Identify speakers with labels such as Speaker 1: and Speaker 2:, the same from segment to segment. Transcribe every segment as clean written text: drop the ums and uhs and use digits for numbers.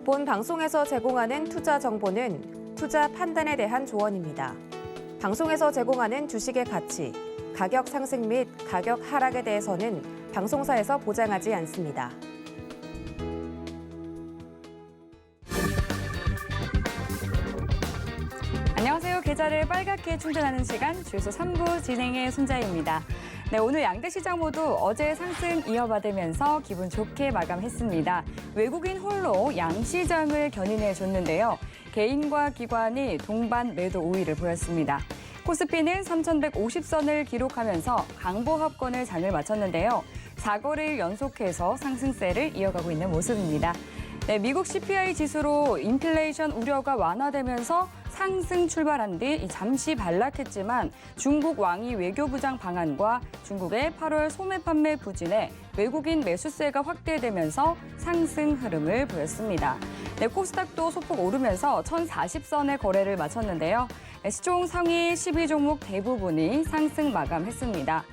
Speaker 1: 본 방송에서 제공하는 투자 정보는 투자 판단에 대한 조언입니다. 방송에서 제공하는 주식의 가치, 가격 상승 및 가격 하락에 대해서는 방송사에서 보장하지 않습니다.
Speaker 2: 안녕하세요. 계좌를 빨갛게 충전하는 시간 주유소 3부 진행의 손자입니다. 네, 오늘 양대 시장 모두 어제 상승 이어받으면서 기분 좋게 마감했습니다. 외국인 홀로 양시장을 견인해줬는데요. 개인과 기관이 동반 매도 우위를 보였습니다. 코스피는 3,150선을 기록하면서 강보합권을 장을 마쳤는데요. 4거래일 연속해서 상승세를 이어가고 있는 모습입니다. 네, 미국 CPI 지수로 인플레이션 우려가 완화되면서 상승 출발한 뒤 잠시 반락했지만 중국 왕이 외교부장 방한과 중국의 8월 소매 판매 부진에 외국인 매수세가 확대되면서 상승 흐름을 보였습니다. 네, 코스닥도 소폭 오르면서 1,040선의 거래를 마쳤는데요. 시총 상위 12종목 대부분이 상승 마감했습니다.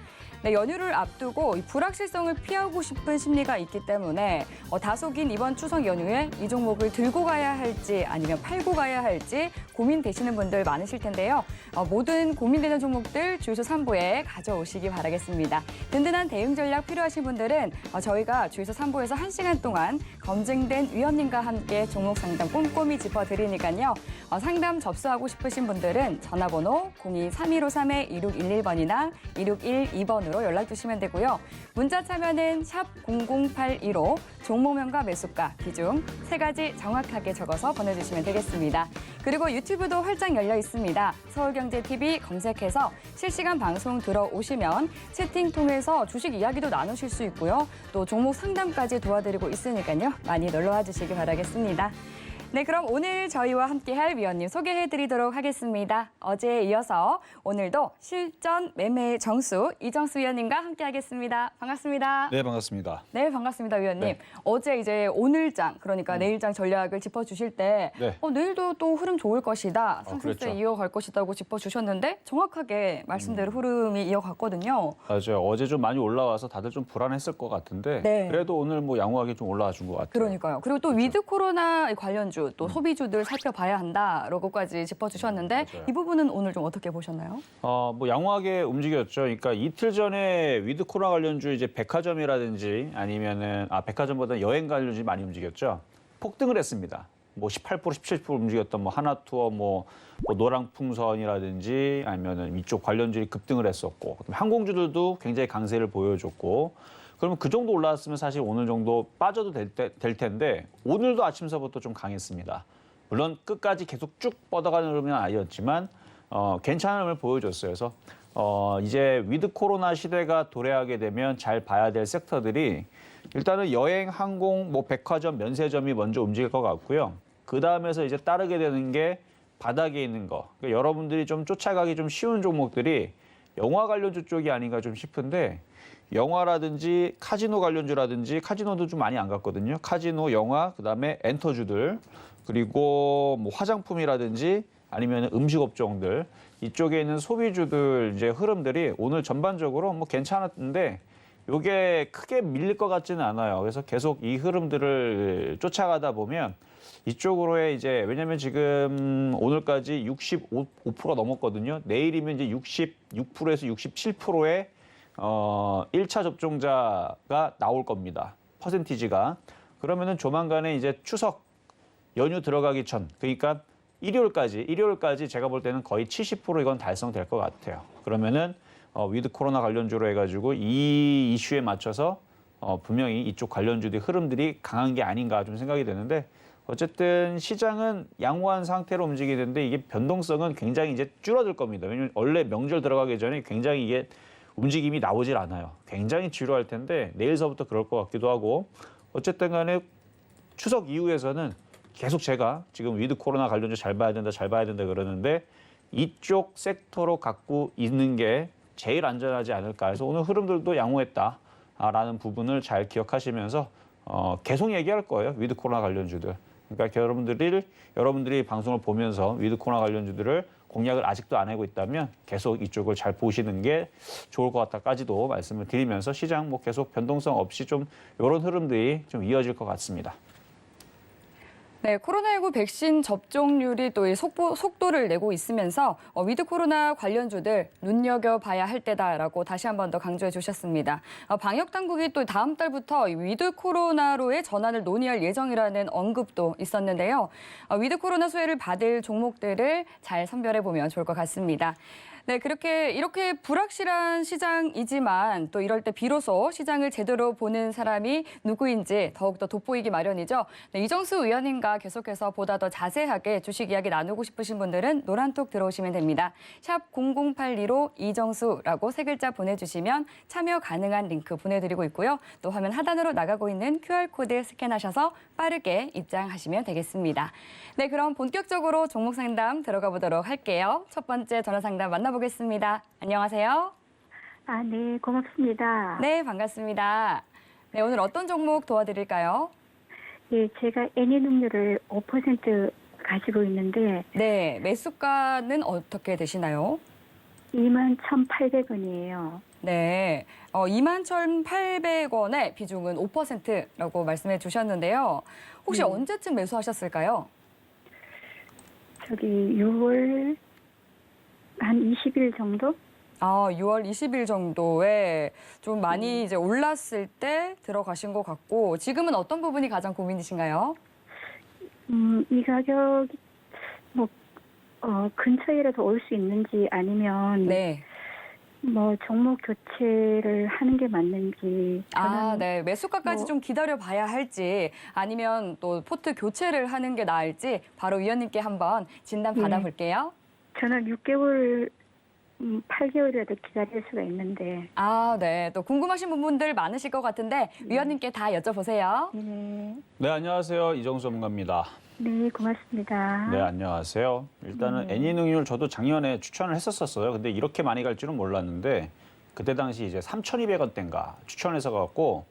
Speaker 2: 네, 연휴를 앞두고 불확실성을 피하고 싶은 심리가 있기 때문에 다소 긴 이번 추석 연휴에 이 종목을 들고 가야 할지 아니면 팔고 가야 할지 고민되시는 분들 많으실 텐데요. 모든 고민되는 종목들 주유소 3부에 가져오시기 바라겠습니다. 든든한 대응 전략 필요하신 분들은 저희가 주유소 3부에서 1시간 동안 검증된 위원님과 함께 종목 상담 꼼꼼히 짚어드리니까요. 상담 접수하고 싶으신 분들은 전화번호 02-3153-2611번이나 2612번으로 연락 주시면 되고요. 문자 참여는 샵 0082로 종목명과 매수가, 비중 3가지 정확하게 적어서 보내주시면 되겠습니다. 그리고 유튜브도 활짝 열려 있습니다. 서울경제TV 검색해서 실시간 방송 들어오시면 채팅 통해서 주식 이야기도 나누실 수 있고요. 또 종목 상담까지 도와드리고 있으니까요. 많이 놀러와 주시기 바라겠습니다. 네, 그럼 오늘 저희와 함께할 위원님 소개해드리도록 하겠습니다. 어제에 이어서 오늘도 실전 매매 정수 이정수 위원님과 함께하겠습니다. 반갑습니다.
Speaker 3: 네, 반갑습니다.
Speaker 2: 네, 반갑습니다, 위원님.
Speaker 3: 네.
Speaker 2: 어제 이제 오늘장, 그러니까 내일장 전략을 짚어주실 때
Speaker 3: 네.
Speaker 2: 내일도 또 흐름 좋을 것이다, 상승세
Speaker 3: 그랬죠.
Speaker 2: 이어갈 것이다고 짚어주셨는데 정확하게 말씀대로 흐름이 이어갔거든요.
Speaker 3: 맞아요. 어제 좀 많이 올라와서 다들 좀 불안했을 것 같은데
Speaker 2: 네.
Speaker 3: 그래도 오늘 뭐 양호하게 좀 올라와 준 것 같아요.
Speaker 2: 그러니까요. 그리고 또 위드 코로나 관련주, 또 소비주들 살펴봐야 한다라고까지 짚어주셨는데
Speaker 3: 맞아요.
Speaker 2: 이 부분은 오늘 좀 어떻게 보셨나요?
Speaker 3: 뭐 양호하게 움직였죠. 그러니까 이틀 전에 위드 코로나 관련주 이제 백화점이라든지 아니면은 백화점보다 여행 관련주 많이 움직였죠. 폭등을 했습니다. 뭐 18%, 17% 움직였던 뭐 하나투어, 뭐 노랑풍선이라든지 아니면은 이쪽 관련주들이 급등을 했었고, 항공주들도 굉장히 강세를 보여줬고. 그러면 그 정도 올라왔으면 사실 오늘 정도 빠져도 될 텐데 오늘도 아침서부터 좀 강했습니다. 물론 끝까지 계속 쭉 뻗어가는 흐름은 아니었지만 괜찮은 흐름을 보여줬어요. 그래서 이제 위드 코로나 시대가 도래하게 되면 잘 봐야 될 섹터들이 일단은 여행, 항공, 뭐 백화점, 면세점이 먼저 움직일 것 같고요. 그 다음에서 이제 따르게 되는 게 바닥에 있는 거. 그러니까 여러분들이 좀 쫓아가기 좀 쉬운 종목들이 영화 관련주 쪽이 아닌가 좀 싶은데 영화라든지 카지노 관련주라든지 카지노도 좀 많이 안 갔거든요. 카지노, 영화, 그다음에 엔터주들 그리고 뭐 화장품이라든지 아니면 음식 업종들 이쪽에 있는 소비주들 이제 흐름들이 오늘 전반적으로 뭐 괜찮았는데 이게 크게 밀릴 것 같지는 않아요. 그래서 계속 이 흐름들을 쫓아가다 보면 이쪽으로의 이제 왜냐면 지금 오늘까지 65% 넘었거든요. 내일이면 이제 66%에서 67%의 1차 접종자가 나올 겁니다. 퍼센티지가. 그러면은 조만간에 이제 추석 연휴 들어가기 전, 그러니까 일요일까지 제가 볼 때는 거의 70% 이건 달성될 것 같아요. 그러면은 위드 코로나 관련주로 해가지고 이 이슈에 맞춰서 분명히 이쪽 관련주들의 흐름들이 강한 게 아닌가 좀 생각이 되는데 어쨌든 시장은 양호한 상태로 움직이는데 이게 변동성은 굉장히 이제 줄어들 겁니다. 왜냐하면 원래 명절 들어가기 전에 굉장히 이게 움직임이 나오질 않아요. 굉장히 지루할 텐데 내일서부터 그럴 것 같기도 하고 어쨌든 간에 추석 이후에서는 계속 제가 지금 위드 코로나 관련주 잘 봐야 된다 그러는데 이쪽 섹터로 갖고 있는 게 제일 안전하지 않을까 해서 오늘 흐름들도 양호했다라는 부분을 잘 기억하시면서 계속 얘기할 거예요. 위드 코로나 관련주들. 그러니까 여러분들이 방송을 보면서 위드 코로나 관련주들을 공략을 아직도 안 하고 있다면 계속 이쪽을 잘 보시는 게 좋을 것 같다까지도 말씀을 드리면서 시장 뭐 계속 변동성 없이 좀 이런 흐름들이 좀 이어질 것 같습니다.
Speaker 2: 네, 코로나19 백신 접종률이 또 이 속도를 내고 있으면서 위드 코로나 관련주들 눈여겨봐야 할 때다라고 다시 한 번 더 강조해 주셨습니다. 방역 당국이 또 다음 달부터 이 위드 코로나로의 전환을 논의할 예정이라는 언급도 있었는데요. 위드 코로나 수혜를 받을 종목들을 잘 선별해 보면 좋을 것 같습니다. 네, 이렇게 불확실한 시장이지만 또 이럴 때 비로소 시장을 제대로 보는 사람이 누구인지 더욱더 돋보이기 마련이죠. 네, 이정수 의원님과 계속해서 보다 더 자세하게 주식 이야기 나누고 싶으신 분들은 노란톡 들어오시면 됩니다. 샵 0082로 이정수라고 세 글자 보내주시면 참여 가능한 링크 보내드리고 있고요. 또 화면 하단으로 나가고 있는 QR코드 스캔하셔서 빠르게 입장하시면 되겠습니다. 네, 그럼 본격적으로 종목 상담 들어가 보도록 할게요. 첫 번째 전화 상담 만나보겠습니다. 안녕하세요.
Speaker 4: 아, 네, 고맙습니다.
Speaker 2: 네, 반갑습니다. 네, 오늘 어떤 종목 도와드릴까요?
Speaker 4: 예, 제가 N이능률을 5% 가지고 있는데
Speaker 2: 네, 매수가는 어떻게 되시나요?
Speaker 4: 21,800원이에요.
Speaker 2: 네, 21,800원의 비중은 5%라고 말씀해 주셨는데요. 혹시 언제쯤 매수하셨을까요?
Speaker 4: 저기 6월 한 20일 정도?
Speaker 2: 6월 20일 정도에 좀 많이 이제 올랐을 때 들어가신 것 같고 지금은 어떤 부분이 가장 고민이신가요?
Speaker 4: 이 가격이 뭐 근처에라도 올 수 있는지 아니면
Speaker 2: 네.
Speaker 4: 뭐 종목 교체를 하는 게 맞는지 저는
Speaker 2: 네. 매수가까지
Speaker 4: 뭐-
Speaker 2: 좀 기다려 봐야 할지 아니면 또 포트 교체를 하는 게 나을지 바로 위원님께 한번 진단 받아볼게요.
Speaker 4: 저는 6개월 8개월이라도 기다릴 수가 있는데
Speaker 2: 네. 또 궁금하신 부분들 많으실 것 같은데 위원님께 다 여쭤보세요.
Speaker 4: 네,
Speaker 3: 네, 안녕하세요. 이정수 전문가입니다.
Speaker 4: 네 고맙습니다.
Speaker 3: 네, 안녕하세요. 일단은 N이능률 저도 작년에 추천을 했었어요. 근데 이렇게 많이 갈 줄은 몰랐는데 그때 당시 이제 3,200원대인가 추천해서 갖고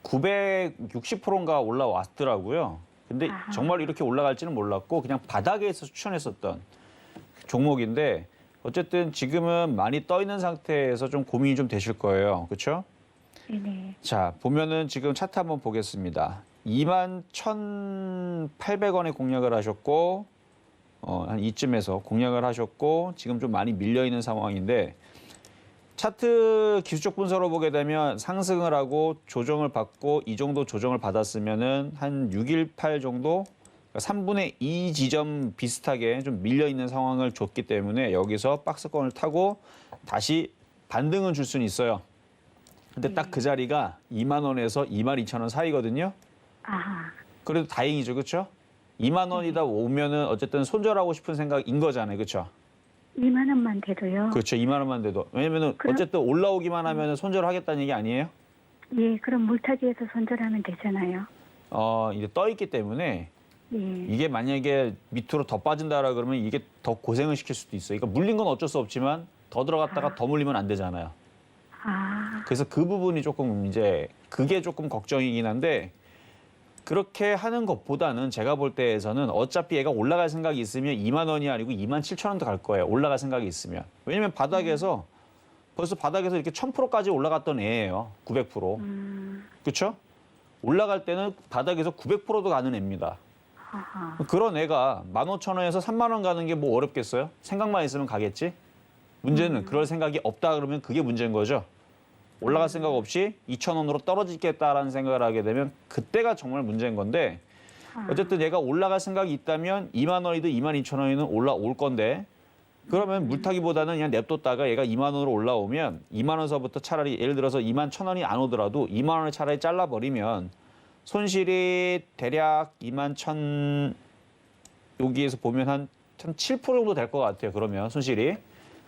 Speaker 3: 960%인가 올라왔더라고요. 근데
Speaker 4: 아하.
Speaker 3: 정말 이렇게 올라갈지는 몰랐고 그냥 바닥에서 추천했었던 종목인데 어쨌든 지금은 많이 떠 있는 상태에서 좀 고민이 좀 되실 거예요. 그렇죠?
Speaker 4: 네네.
Speaker 3: 자, 보면은 지금 차트 한번 보겠습니다. 21,800원에 공략을 하셨고 한 이쯤에서 공략을 하셨고 지금 좀 많이 밀려 있는 상황인데 차트 기술적 분석으로 보게 되면 상승을 하고 조정을 받고 이 정도 조정을 받았으면은 한 618 정도 3분의 2 지점 비슷하게 좀 밀려 있는 상황을 줬기 때문에 여기서 박스권을 타고 다시 반등은 줄 수는 있어요. 근데 딱 그 자리가 2만 원에서 22,000원 사이거든요.
Speaker 4: 아,
Speaker 3: 그래도 다행이죠, 그렇죠? 2만 원이다 오면은 어쨌든 손절하고 싶은 생각인 거잖아요, 그렇죠?
Speaker 4: 2만 원만 돼도요.
Speaker 3: 그렇죠, 2만 원만 돼도 왜냐면은
Speaker 4: 그럼-
Speaker 3: 어쨌든 올라오기만 하면은 손절하겠다는 얘기 아니에요?
Speaker 4: 예, 그럼 물타기에서 손절하면 되잖아요.
Speaker 3: 이제 떠 있기 때문에
Speaker 4: 예.
Speaker 3: 이게 만약에 밑으로 더 빠진다라 그러면 이게 더 고생을 시킬 수도 있어요. 그러니까 물린 건 어쩔 수 없지만 더 들어갔다가 더 물리면 안 되잖아요.
Speaker 4: 아,
Speaker 3: 그래서 그 부분이 조금 이제 그게 조금 걱정이긴 한데 그렇게 하는 것보다는 제가 볼 때에서는 어차피 얘가 올라갈 생각이 있으면 2만 원이 아니고 27,000원도 갈 거예요. 올라갈 생각이 있으면. 왜냐면 바닥에서 벌써 바닥에서 이렇게 1000%까지 올라갔던 애예요. 900%. 그렇죠? 올라갈 때는 바닥에서 900%도 가는 애입니다.
Speaker 4: 아하.
Speaker 3: 그런 애가 15,000원에서 3만 원 가는 게 뭐 어렵겠어요? 생각만 있으면 가겠지? 문제는 그럴 생각이 없다 그러면 그게 문제인 거죠. 올라갈 생각 없이 2,000원으로 떨어지겠다라는 생각을 하게 되면 그때가 정말 문제인 건데 어쨌든 얘가 올라갈 생각이 있다면 2만 원이든 22,000원이든 올라올 건데 그러면 물타기보다는 그냥 냅뒀다가 얘가 2만 원으로 올라오면 2만 원서부터 차라리 예를 들어서 2만 1,000원이 안 오더라도 2만 원을 차라리 잘라버리면 손실이 대략 2만 1,000 여기에서 보면 한 7% 정도 될 것 같아요. 그러면 손실이.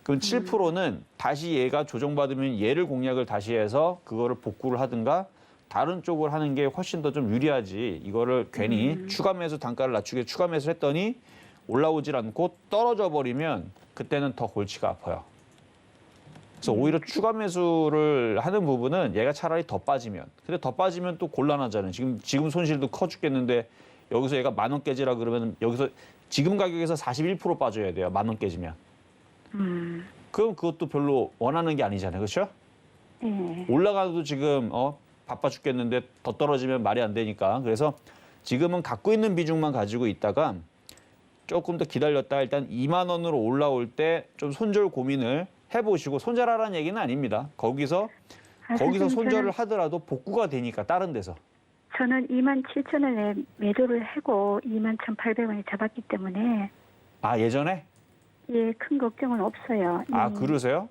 Speaker 3: 그럼 7%는 다시 얘가 조정받으면 얘를 공략을 다시 해서 그거를 복구를 하든가 다른 쪽을 하는 게 훨씬 더 좀 유리하지. 이거를 괜히 추가 매수 단가를 낮추게 추가 매수를 했더니 올라오질 않고 떨어져 버리면 그때는 더 골치가 아파요. 그래서 오히려 추가 매수를 하는 부분은 얘가 차라리 더 빠지면. 근데 더 빠지면 또 곤란하잖아요. 지금 손실도 커 죽겠는데 여기서 얘가 10,000원 깨지라 그러면 여기서 지금 가격에서 41% 빠져야 돼요. 10,000원 깨지면. 그럼 그것도 별로 원하는 게 아니잖아요. 그렇죠?
Speaker 4: 예.
Speaker 3: 올라가도 지금 바빠 죽겠는데 더 떨어지면 말이 안 되니까. 그래서 지금은 갖고 있는 비중만 가지고 있다가 조금 더 기다렸다 일단 2만 원으로 올라올 때 좀 손절 고민을 해보시고 손절하라는 얘기는 아닙니다. 거기서
Speaker 4: 선생님,
Speaker 3: 손절을 하더라도 복구가 되니까 다른 데서.
Speaker 4: 저는 27,000원에 매도를 하고 21,800원에 잡았기 때문에
Speaker 3: 아 예전에?
Speaker 4: 예, 큰 걱정은 없어요.
Speaker 3: 아 그러세요?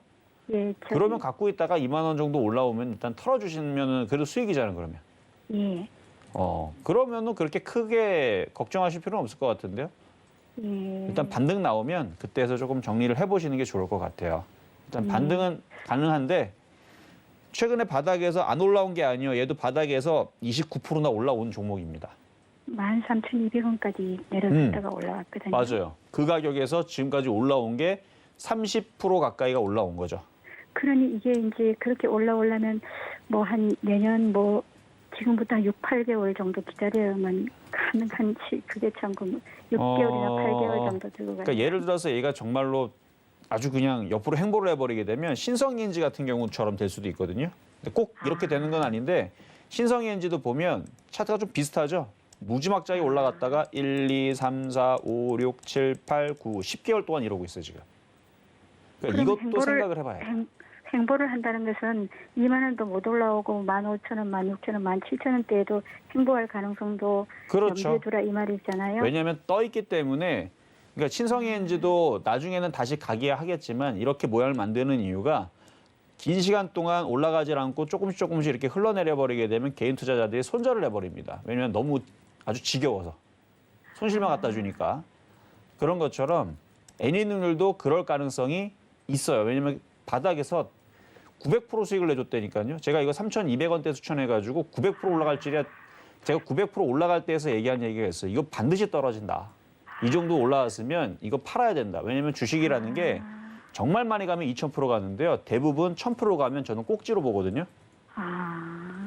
Speaker 4: 예,
Speaker 3: 그러면 갖고 있다가 2만 원 정도 올라오면 일단 털어주시면은 그래도 수익이잖아요 그러면.
Speaker 4: 예,
Speaker 3: 그러면은 그렇게 크게 걱정하실 필요는 없을 것 같은데요.
Speaker 4: 예.
Speaker 3: 일단 반등 나오면 그때에서 조금 정리를 해보시는 게 좋을 것 같아요. 일단 반등은 가능한데 최근에 바닥에서 안 올라온 게 아니에요. 얘도 바닥에서 29%나 올라온 종목입니다.
Speaker 4: 13,200원까지 내려갔다가 올라왔거든요.
Speaker 3: 맞아요. 그 가격에서 지금까지 올라온 게 30% 가까이가 올라온 거죠.
Speaker 4: 그러니 이게 이제 그렇게 올라오려면 뭐 한 내년 뭐 지금부터 한 6, 8개월 정도 기다려야만 가능한지 그게 참 6개월이나 8개월 정도 들고 가요.
Speaker 3: 그러니까 예를 들어서 얘가 정말로 아주 그냥 옆으로 행보를 해버리게 되면 신성인지 같은 경우처럼 될 수도 있거든요. 근데 꼭 이렇게 되는 건 아닌데 신성인지도 보면 차트가 좀 비슷하죠. 무지막지하게 올라갔다가 1, 2, 3, 4, 5, 6, 7, 8, 9, 10개월 동안 이러고 있어요 지금. 그러니까 이것도 생각을 해봐야 돼요.
Speaker 4: 행보를 한다는 것은 2만 원도 못 올라오고 15,000원, 16,000원, 17,000원대에도 행보할 가능성도
Speaker 3: 그렇죠.
Speaker 4: 염두에 두라 이 말이잖아요.
Speaker 3: 왜냐하면 떠 있기 때문에 그러니까 신성이엔지도 나중에는 다시 가기야 하겠지만 이렇게 모양을 만드는 이유가 긴 시간 동안 올라가지 않고 조금씩 이렇게 흘러내려 버리게 되면 개인 투자자들이 손절을 해버립니다. 왜냐하면 너무 아주 지겨워서 손실만 갖다 주니까. 그런 것처럼 애니능률도 그럴 가능성이 있어요. 왜냐하면 바닥에서 900% 수익을 내줬다니까요. 제가 이거 3,200원대 추천해가지고 900% 올라갈 줄이야. 제가 900% 올라갈 때에서 얘기한 얘기가 있어요. 이거 반드시 떨어진다. 이 정도 올라왔으면 이거 팔아야 된다. 왜냐하면 주식이라는 게 정말 많이 가면 2,000% 가는데요. 대부분 1,000% 가면 저는 꼭지로 보거든요.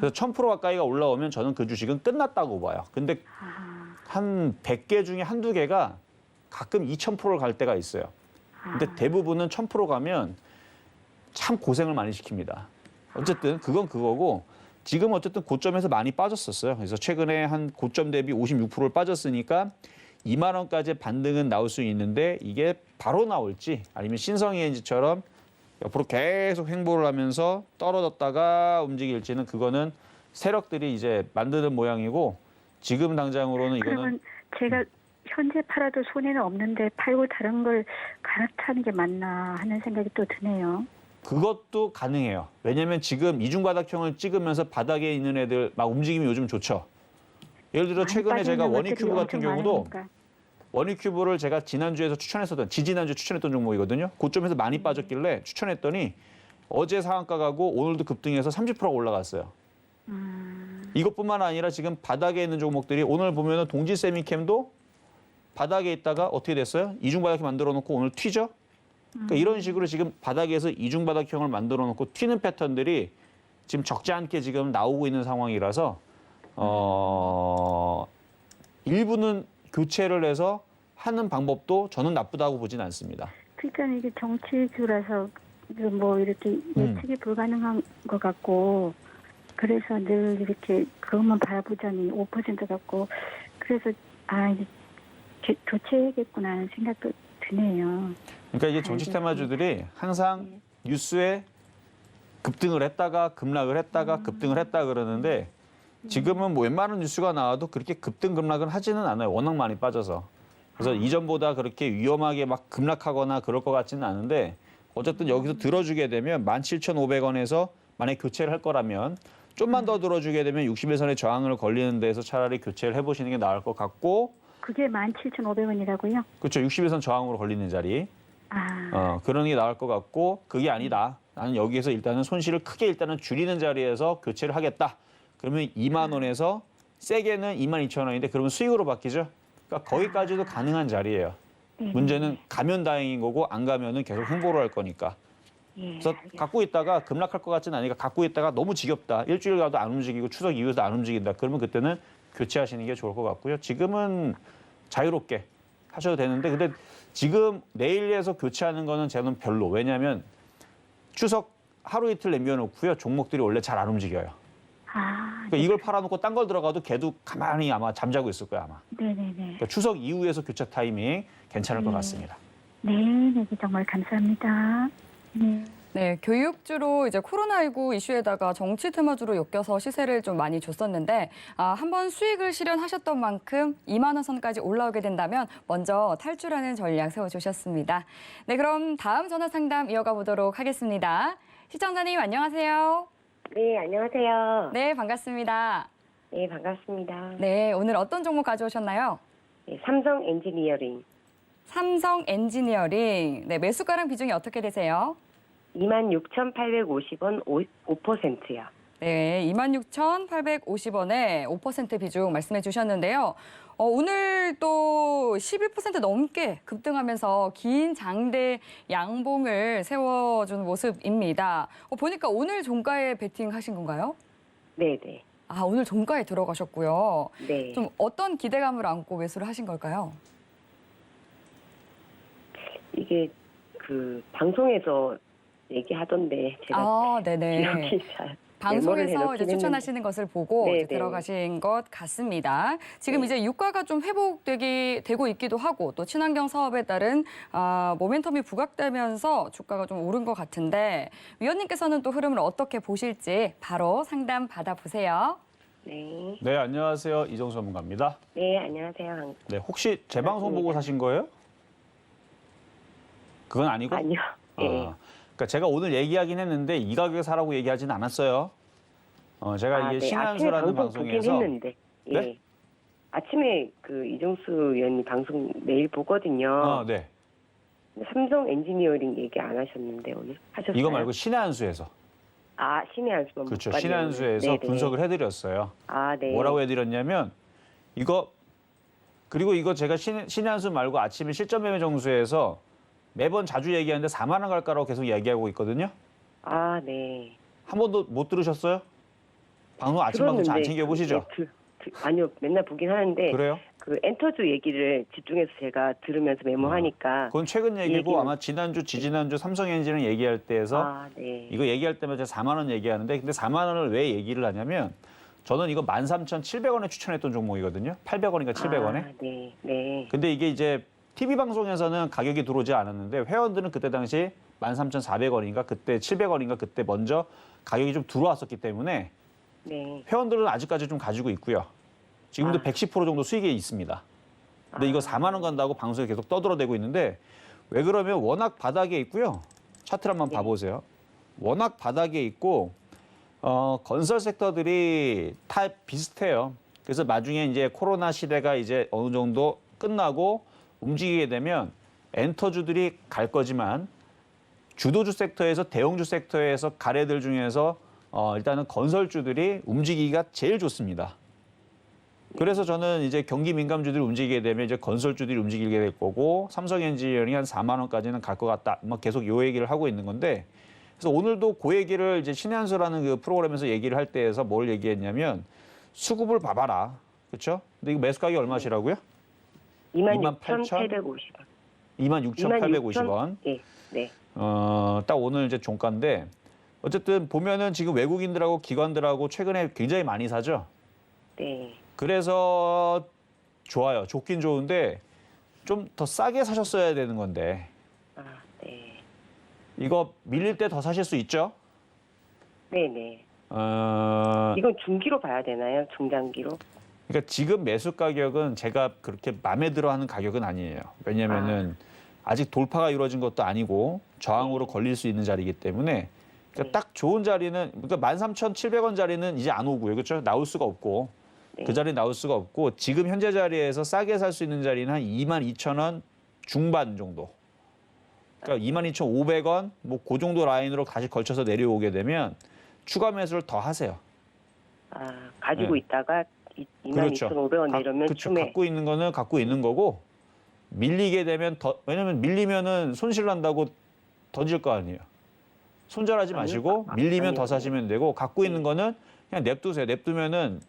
Speaker 3: 그래서 1,000% 가까이가 올라오면 저는 그 주식은 끝났다고 봐요. 근데 한 100개 중에 한두 개가 가끔 2,000%를 갈 때가 있어요. 근데 대부분은 1,000% 가면 참 고생을 많이 시킵니다. 어쨌든 그건 그거고 지금 어쨌든 고점에서 많이 빠졌었어요. 그래서 최근에 한 고점 대비 56%를 빠졌으니까 2만 원까지 반등은 나올 수 있는데 이게 바로 나올지 아니면 신성이엔지처럼 옆으로 계속 행보를 하면서 떨어졌다가 움직일지는 그거는 세력들이 이제 만드는 모양이고 지금 당장으로는 이거는
Speaker 4: 그러면 제가 현재 팔아도 손해는 없는데 팔고 다른 걸 갈아타는 게 맞나 하는 생각이 또 드네요.
Speaker 3: 그것도 가능해요. 왜냐하면 지금 이중바닥형을 찍으면서 바닥에 있는 애들 막 움직임이 요즘 좋죠. 예를 들어 최근에 제가 원익큐브 같은 경우도 원익큐브를 제가 지난주에서 추천했었던 지지난주에 추천했던 종목이거든요. 고점에서 많이 빠졌길래 추천했더니 어제 상한가 가고 오늘도 급등해서 30%가 올라갔어요. 이것뿐만 아니라 지금 바닥에 있는 종목들이 오늘 보면은 동지세미캠도 바닥에 있다가 어떻게 됐어요? 이중바닥형 만들어 놓고 오늘 튀죠? 그러니까 이런 식으로 지금 바닥에서 이중바닥형을 만들어 놓고 튀는 패턴들이 지금 적지 않게 지금 나오고 있는 상황이라서 일부는 교체를 해서 하는 방법도 저는 나쁘다고 보진 않습니다.
Speaker 4: 그러니까 이게 정치주라서 뭐 이렇게 예측이 불가능한 것 같고 그래서 늘 이렇게 그것만 바라보자니 5% 같고 그래서 이제 교체해야겠구나 하는 생각도 드네요.
Speaker 3: 그러니까 이게 정치 테마주들이 항상 뉴스에 급등을 했다가 급락을 했다가 급등을 했다 그러는데 지금은 뭐 웬만한 뉴스가 나와도 그렇게 급등 급락은 하지는 않아요. 워낙 많이 빠져서. 그래서 이전보다 그렇게 위험하게 막 급락하거나 그럴 것 같지는 않은데 어쨌든 여기서 들어주게 되면 17,500원에서 만약에 교체를 할 거라면 좀만 더 들어주게 되면 60일선의 저항을 걸리는 데서 차라리 교체를 해보시는 게 나을 것 같고
Speaker 4: 그게 17,500원이라고요?
Speaker 3: 그렇죠. 60일선 저항으로 걸리는 자리. 그런 게 나을 것 같고 그게 아니다. 나는 여기에서 일단은 손실을 크게 일단은 줄이는 자리에서 교체를 하겠다. 그러면 2만 원에서 세게는 22,000원인데 그러면 수익으로 바뀌죠. 그러니까 거기까지도 가능한 자리예요. 문제는 가면 다행인 거고 안 가면은 계속 홍보를 할 거니까. 그래서 갖고 있다가 급락할 것 같지는 않으니까 갖고 있다가 너무 지겹다. 일주일 가도 안 움직이고 추석 이후에도 안 움직인다. 그러면 그때는 교체하시는 게 좋을 것 같고요. 지금은 자유롭게 하셔도 되는데 근데 지금 내일에서 교체하는 거는 저는 별로. 왜냐하면 추석 하루 이틀 남겨놓고요. 종목들이 원래 잘 안 움직여요. 그러니까 이걸 팔아놓고 딴 걸 들어가도 걔도 가만히 아마 잠자고 있을 거야 아마.
Speaker 4: 네네네.
Speaker 3: 그러니까 추석 이후에서 교체 타이밍 괜찮을 것 같습니다.
Speaker 4: 네, 정말 감사합니다. 네.
Speaker 2: 네, 교육주로 이제 코로나19 이슈에다가 정치 테마주로 엮여서 시세를 좀 많이 줬었는데 한번 수익을 실현하셨던 만큼 2만 원 선까지 올라오게 된다면 먼저 탈출하는 전략 세워주셨습니다. 네, 그럼 다음 전화 상담 이어가 보도록 하겠습니다. 시청자님 안녕하세요.
Speaker 5: 네, 안녕하세요.
Speaker 2: 네, 반갑습니다.
Speaker 5: 네, 반갑습니다.
Speaker 2: 네, 오늘 어떤 종목 가져오셨나요?
Speaker 5: 네, 삼성 엔지니어링
Speaker 2: 삼성 엔지니어링. 네, 매수가랑 비중이 어떻게 되세요?
Speaker 5: 26,850원 5%요.
Speaker 2: 네, 26,850원에 5% 비중 말씀해 주셨는데요. 오늘 또 11% 넘게 급등하면서 긴 장대 양봉을 세워준 모습입니다. 보니까 오늘 종가에 베팅하신 건가요?
Speaker 5: 네, 네.
Speaker 2: 아, 오늘 종가에 들어가셨고요.
Speaker 5: 네.
Speaker 2: 좀 어떤 기대감을 안고 매수를 하신 걸까요?
Speaker 5: 이게 그 방송에서 얘기하던데 제가
Speaker 2: 아, 네네.
Speaker 5: 기억이 잘
Speaker 2: 방송에서
Speaker 5: 메모를
Speaker 2: 이제
Speaker 5: 해놓긴
Speaker 2: 추천하시는 것을 보고
Speaker 5: 네,
Speaker 2: 이제
Speaker 5: 네.
Speaker 2: 들어가신 것 같습니다. 지금
Speaker 5: 네.
Speaker 2: 이제 유가가 좀 되고 있기도 하고 또 친환경 사업에 따른 모멘텀이 부각되면서 주가가 좀 오른 것 같은데 위원님께서는 또 흐름을 어떻게 보실지 바로 상담 받아보세요.
Speaker 5: 네.
Speaker 3: 네, 안녕하세요. 이정수 전문가입니다.
Speaker 5: 네, 안녕하세요.
Speaker 3: 네, 혹시 제 방송 보고
Speaker 5: 반갑습니다.
Speaker 3: 사신 거예요? 그건 아니고?
Speaker 5: 아니요. 네.
Speaker 3: 그러니까 제가 오늘 얘기하긴 했는데 이 가격에 사라고 얘기하지는 않았어요. 제가 이게
Speaker 5: 네.
Speaker 3: 신한수라는
Speaker 5: 아침에 방송 보긴
Speaker 3: 방송에서
Speaker 5: 했는데. 예.
Speaker 3: 네?
Speaker 5: 아침에 그 이종수 의원님 방송 매일 보거든요.
Speaker 3: 네.
Speaker 5: 삼성 엔지니어링 얘기 안 하셨는데 오늘 하셨어요?
Speaker 3: 이거 말고 신한수에서.
Speaker 5: 아, 신의 한수만
Speaker 3: 그렇죠.
Speaker 5: 못 봤네요.
Speaker 3: 신한수에서
Speaker 5: 네네.
Speaker 3: 분석을 해드렸어요.
Speaker 5: 아, 네.
Speaker 3: 뭐라고 해드렸냐면 그리고 이거 제가 신한수 말고 아침에 실전 매매 정수에서 매번 자주 얘기하는데 4만 원 갈까라고 계속 얘기하고 있거든요.
Speaker 5: 아, 네.
Speaker 3: 한 번도 못 들으셨어요? 방송 아침 방송 잘 챙겨 보시죠.
Speaker 5: 아니요, 맨날 보긴 하는데
Speaker 3: 그래요?
Speaker 5: 그 엔터주 얘기를 집중해서 제가 들으면서 메모하니까.
Speaker 3: 그건 최근 얘기고
Speaker 5: 얘기는-
Speaker 3: 아마 지난주, 지지난주 삼성엔진을 얘기할 때에서
Speaker 5: 아, 네.
Speaker 3: 이거 얘기할 때마다 4만 원 얘기하는데 근데 4만 원을 왜 얘기를 하냐면 저는 이거 13,700원에 추천했던 종목이거든요. 800원인가 700원에.
Speaker 5: 아, 네, 네.
Speaker 3: 근데 이게 이제 TV 방송에서는 가격이 들어오지 않았는데 회원들은 그때 당시 13,400원인가 그때 700원인가 그때 먼저 가격이 좀 들어왔었기 때문에
Speaker 5: 네.
Speaker 3: 회원들은 아직까지 좀 가지고 있고요. 지금도 110% 정도 수익이 있습니다. 근데 이거 4만 원 간다고 방송에 계속 떠들어대고 있는데 왜 그러면 워낙 바닥에 있고요. 차트를 한번 봐보세요. 워낙 바닥에 있고 건설 섹터들이 다 비슷해요. 그래서 나중에 이제 코로나 시대가 이제 어느 정도 끝나고 움직이게 되면 엔터주들이 갈 거지만 주도주 섹터에서 대형주 섹터에서 가래들 중에서 일단은 건설주들이 움직이기가 제일 좋습니다. 그래서 저는 이제 경기 민감주들이 움직이게 되면 이제 건설주들이 움직이게 될 거고 삼성엔지니어링이 한 4만 원까지는 갈 것 같다. 막 계속 요 얘기를 하고 있는 건데 그래서 오늘도 그 얘기를 이제 신의 한수라는 그 프로그램에서 얘기를 할 때에서 뭘 얘기했냐면 수급을 봐봐라. 그렇죠? 근데 이거 매수 가격이 얼마시라고요?
Speaker 5: 26,850원.
Speaker 3: 26,850원.
Speaker 5: 네, 네.
Speaker 3: 딱 오늘 이제 종가인데 어쨌든 보면은 지금 외국인들하고 기관들하고 최근에 굉장히 많이 사죠.
Speaker 5: 네.
Speaker 3: 그래서 좋아요. 좋긴 좋은데 좀 더 싸게 사셨어야 되는 건데
Speaker 5: 아, 네.
Speaker 3: 이거 밀릴 때 더 사실 수 있죠?
Speaker 5: 네, 네.
Speaker 3: 어,
Speaker 5: 이건 중기로 봐야 되나요? 중장기로?
Speaker 3: 그러니까 지금 매수 가격은 제가 그렇게 마음에 들어 하는 가격은 아니에요. 왜냐면은 아직 돌파가 이루어진 것도 아니고 저항으로 걸릴 수 있는 자리이기 때문에 그러니까 딱 좋은 자리는 그러니까 13,700원 자리는 이제 안 오고요. 그렇죠? 나올 수가 없고 그 자리에 나올 수가 없고 지금 현재 자리에서 싸게 살 수 있는 자리는 한 22,000원 중반 정도. 그러니까 22,500원 뭐 그 정도 라인으로 다시 걸쳐서 내려오게 되면 추가 매수를 더 하세요.
Speaker 5: 아, 가지고
Speaker 3: 네.
Speaker 5: 있다가
Speaker 3: 그렇죠.
Speaker 5: 22,500원 내려면
Speaker 3: 그렇죠.
Speaker 5: 춤에.
Speaker 3: 갖고 있는 거는 갖고 있는 거고 밀리게 되면 더 왜냐면 밀리면은 손실 난다고 던질 거 아니에요. 손절하지 마시고 밀리면 더 사시면 되고 갖고 있는 거는 그냥 냅두세요. 냅두면은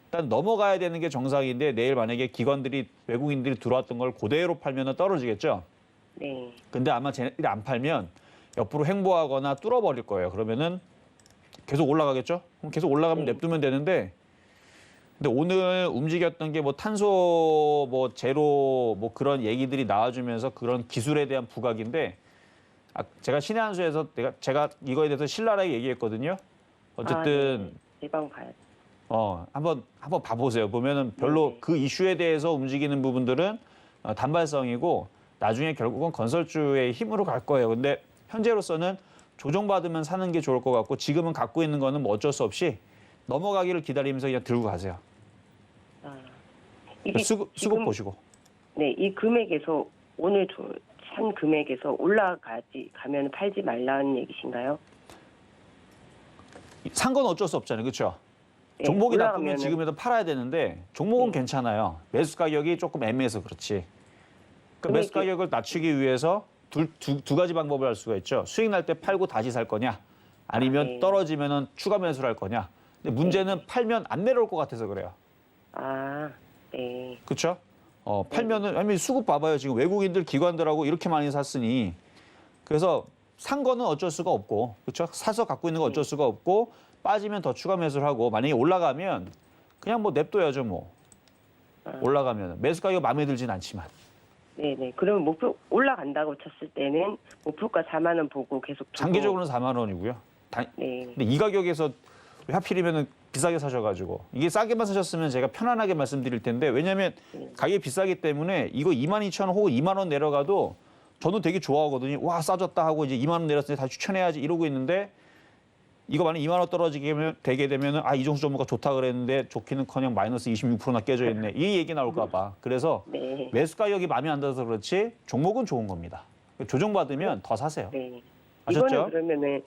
Speaker 3: 일단 넘어가야 되는 게 정상인데 내일 만약에 기관들이 외국인들이 들어왔던 걸 그대로 팔면은 떨어지겠죠.
Speaker 5: 네.
Speaker 3: 근데 아마 쟤네들이 안 팔면 옆으로 횡보하거나 뚫어버릴 거예요. 그러면은 계속 올라가겠죠. 그럼 계속 올라가면 냅두면 되는데 근데 오늘 움직였던 게 뭐 탄소 뭐 제로 뭐 그런 얘기들이 나와주면서 그런 기술에 대한 부각인데 제가 신의 한 수에서 제가 이거에 대해서 신랄하게 얘기했거든요. 어쨌든
Speaker 5: 대방 봐야 돼.
Speaker 3: 한번 봐보세요. 보면은 별로
Speaker 5: 네.
Speaker 3: 그 이슈에 대해서 움직이는 부분들은 단발성이고 나중에 결국은 건설주의 힘으로 갈 거예요. 근데 현재로서는 조정받으면 사는 게 좋을 것 같고 지금은 갖고 있는 거는 뭐 어쩔 수 없이 넘어가기를 기다리면서 그냥 들고 가세요.
Speaker 5: 이게
Speaker 3: 수급
Speaker 5: 지금,
Speaker 3: 보시고.
Speaker 5: 네, 이 금액에서 오늘 산 금액에서 가면 팔지 말라는 얘기신가요?
Speaker 3: 산 건 어쩔 수 없잖아요. 그렇죠?
Speaker 5: 네,
Speaker 3: 종목이 나쁘면
Speaker 5: 올라가면은-
Speaker 3: 지금에도 팔아야 되는데 종목은
Speaker 5: 네.
Speaker 3: 괜찮아요. 매수 가격이 조금 애매해서 그렇지. 그러니까 매수 가격을 낮추기 위해서 두 가지 방법을 할 수가 있죠. 수익 날 때 팔고 다시 살 거냐, 아니면
Speaker 5: 네.
Speaker 3: 떨어지면은 추가 매수를 할 거냐. 근데 문제는 팔면 안 내려올 것 같아서 그래요.
Speaker 5: 네.
Speaker 3: 그렇죠? 팔면은 아니 수급 봐봐요. 지금 외국인들 기관들하고 이렇게 많이 샀으니 그래서 산 거는 어쩔 수가 없고 그렇죠? 사서 갖고 있는 거 어쩔 수가 없고 빠지면 더 추가 매수를 하고 만약에 올라가면 그냥 뭐 냅둬야죠 뭐. 올라가면 매수 가격 마음에 들진 않지만.
Speaker 5: 네네. 그러면 목표 올라간다고 쳤을 때는 목표가 4만 원 보고 계속 두고.
Speaker 3: 장기적으로는 4만 원이고요.
Speaker 5: 네.
Speaker 3: 근데 이 가격에서 왜 하필이면 비싸게 사셔가지고 이게 싸게만 사셨으면 제가 편안하게 말씀드릴 텐데 왜냐하면 가격이 비싸기 때문에 이거 22,000원 혹은 2만 원 내려가도 저는 되게 좋아하거든요. 와 싸졌다 하고 이제 2만 원 내렸으니 다시 추천해야지 이러고 있는데 이거 만약 2만 원 떨어지게 되게 되면은 이종수 전문가 좋다 그랬는데 좋기는커녕 마이너스 26%나 깨져 있네. 이 얘기 나올까 봐. 그래서
Speaker 5: 네.
Speaker 3: 매수 가격이 마음에 안 들어서 그렇지 종목은 좋은 겁니다. 조정받으면 더 사세요.
Speaker 5: 네.
Speaker 3: 아셨죠?
Speaker 5: 이거는 그러면은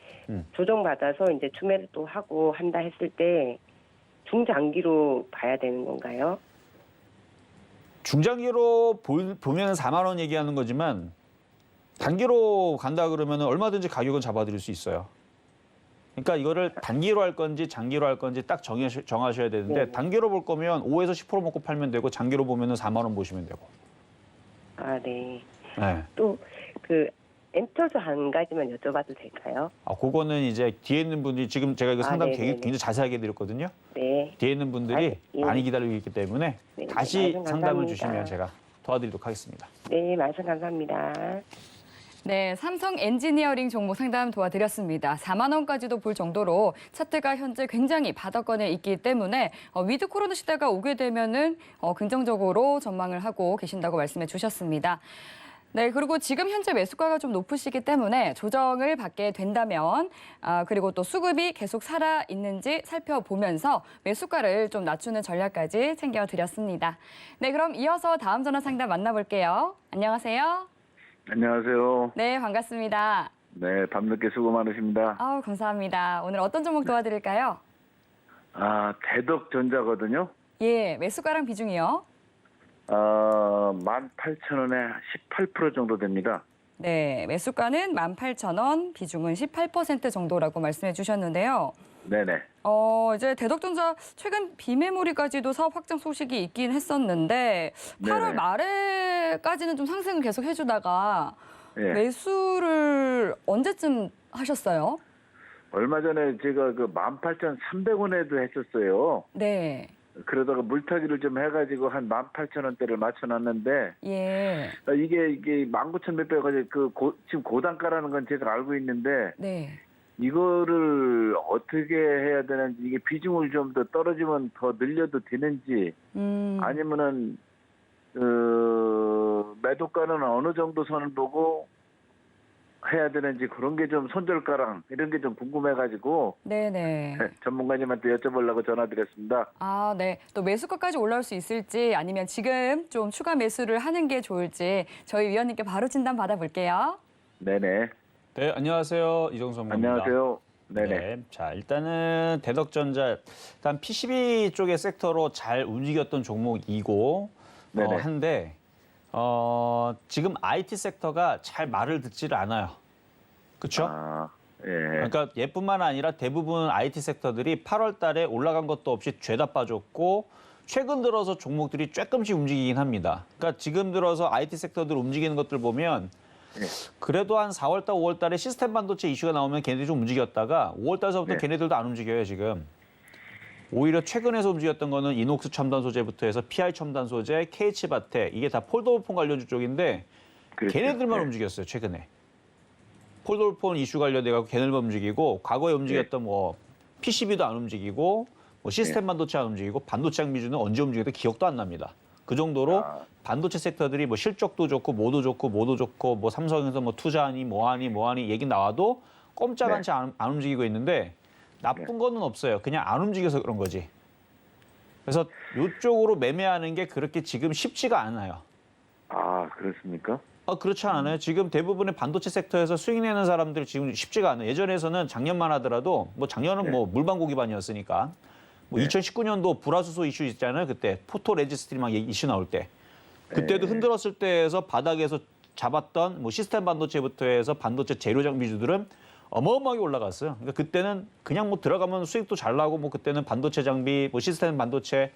Speaker 5: 조정받아서 이제 추매를 또 하고 한다 했을 때 중장기로 봐야 되는 건가요?
Speaker 3: 중장기로 보면 4만 원 얘기하는 거지만 단기로 간다 그러면 얼마든지 가격은 잡아드릴 수 있어요. 그러니까 이거를 단기로 할 건지 장기로 할 건지 딱 정하셔야 되는데
Speaker 5: 네.
Speaker 3: 단기로 볼 거면 5에서 10% 먹고 팔면 되고 장기로 보면 4만 원 보시면 되고.
Speaker 5: 네.
Speaker 3: 네.
Speaker 5: 또 그 엔터즈 한 가지만 여쭤봐도 될까요?
Speaker 3: 그거는 이제 뒤에 있는 분들이 지금 제가 이거 상담
Speaker 5: 네네네.
Speaker 3: 굉장히 자세하게 드렸거든요.
Speaker 5: 네.
Speaker 3: 뒤에 있는 분들이
Speaker 5: 예.
Speaker 3: 많이 기다리고 있기 때문에
Speaker 5: 네,
Speaker 3: 다시
Speaker 5: 말씀
Speaker 3: 상담을
Speaker 5: 감사합니다.
Speaker 3: 주시면 제가 도와드리도록 하겠습니다.
Speaker 5: 네, 말씀 감사합니다.
Speaker 2: 네, 삼성 엔지니어링 종목 상담 도와드렸습니다. 4만 원까지도 볼 정도로 차트가 현재 굉장히 바닥권에 있기 때문에 위드 코로나 시대가 오게 되면은 긍정적으로 전망을 하고 계신다고 말씀해 주셨습니다. 네, 그리고 지금 현재 매수가가 좀 높으시기 때문에 조정을 받게 된다면 그리고 또 수급이 계속 살아 있는지 살펴보면서 매수가를 좀 낮추는 전략까지 챙겨드렸습니다. 네, 그럼 이어서 다음 전화 상담 만나볼게요. 안녕하세요.
Speaker 6: 안녕하세요.
Speaker 2: 네, 반갑습니다.
Speaker 6: 네, 밤늦게 수고 많으십니다.
Speaker 2: 아우, 감사합니다. 오늘 어떤 종목 도와드릴까요?
Speaker 6: 대덕전자거든요.
Speaker 2: 예, 매수가랑 비중이요.
Speaker 6: 18,000원에 18% 정도 됩니다.
Speaker 2: 네, 매수가는 18,000원, 비중은 18% 정도라고 말씀해 주셨는데요.
Speaker 6: 네네.
Speaker 2: 이제 대덕전자 최근 비메모리까지도 사업 확장 소식이 있긴 했었는데 8월
Speaker 6: 네네.
Speaker 2: 말에까지는 좀 상승을 계속 해주다가
Speaker 6: 예.
Speaker 2: 매수를 언제쯤 하셨어요?
Speaker 6: 얼마 전에 제가 그 18,300원에도 했었어요.
Speaker 2: 네,
Speaker 6: 그러다가 물타기를 좀 해가지고 한 18,000원대를 맞춰놨는데
Speaker 2: 예,
Speaker 6: 이게 19,000 몇 배가 지금 고단가라는 건 제가 알고 있는데
Speaker 2: 네.
Speaker 6: 이거를 어떻게 해야 되는지 이게 비중을 좀 더 떨어지면 더 늘려도 되는지 아니면은 매도가는 어느 정도 선을 보고 해야 되는지 그런 게 좀 손절가랑 이런 게 좀 궁금해가지고
Speaker 2: 네네.
Speaker 6: 전문가님한테 여쭤보려고 전화드렸습니다.
Speaker 2: 네. 또 매수가까지 올라올 수 있을지 아니면 지금 좀 추가 매수를 하는 게 좋을지 저희 위원님께 바로 진단 받아볼게요.
Speaker 6: 네네.
Speaker 3: 네, 안녕하세요. 이정수 전문가입니다.
Speaker 6: 안녕하세요. 네네.
Speaker 3: 네, 자 일단은 대덕전자 일단 PCB 쪽의 섹터로 잘 움직였던 종목이고
Speaker 6: 네네.
Speaker 3: 한데 지금 IT 섹터가 잘 말을 듣지를 않아요. 그렇죠?
Speaker 6: 예.
Speaker 3: 그러니까 얘뿐만 아니라 대부분 IT 섹터들이 8월 달에 올라간 것도 없이 죄다 빠졌고 최근 들어서 종목들이 조금씩 움직이긴 합니다. 그러니까 지금 들어서 IT 섹터들 움직이는 것들 보면 그래도 한 4월 달, 5월 달에 시스템 반도체 이슈가 나오면 걔네들이 좀 움직였다가 5월 달서부터
Speaker 6: 네.
Speaker 3: 걔네들도 안 움직여요, 지금. 오히려 최근에서 움직였던 거는 이녹스 첨단 소재부터 해서 PI 첨단 소재, KH바텍 이게 다 폴더블폰 관련주 쪽인데
Speaker 6: 그렇죠.
Speaker 3: 걔네들만
Speaker 6: 네.
Speaker 3: 움직였어요 최근에. 폴더블폰 이슈 관련돼서 걔네들만 움직이고 과거에 움직였던 뭐 PCB도 안 움직이고 뭐 시스템 반도체 안 움직이고 반도체 장비주는 언제 움직여도 기억도 안 납니다. 그 정도로 반도체 섹터들이 뭐 실적도 좋고 뭐도 좋고 뭐 삼성에서 뭐 투자하니 뭐하니 얘기 나와도 꼼짝않이 안 움직이고 있는데 나쁜 거는 없어요. 그냥 안 움직여서 그런 거지. 그래서 이쪽으로 매매하는 게 그렇게 지금 쉽지가 않아요.
Speaker 6: 아, 그렇습니까?
Speaker 3: 그렇지 않아요. 지금 대부분의 반도체 섹터에서 수익 내는 사람들 지금 쉽지가 않아요. 예전에서는 작년만 하더라도 뭐 작년은 뭐 물방고 기반이었으니까 뭐 2019년도 불화수소 이슈 있잖아요. 그때 포토 레지스트리 막 이슈 나올 때 그때도 흔들었을 때에서 바닥에서 잡았던 뭐 시스템 반도체부터 해서 반도체 재료 장비주들은 어마어마하게 올라갔어요. 그러니까 그때는 그냥 뭐 들어가면 수익도 잘 나고 뭐 그때는 반도체 장비, 뭐 시스템 반도체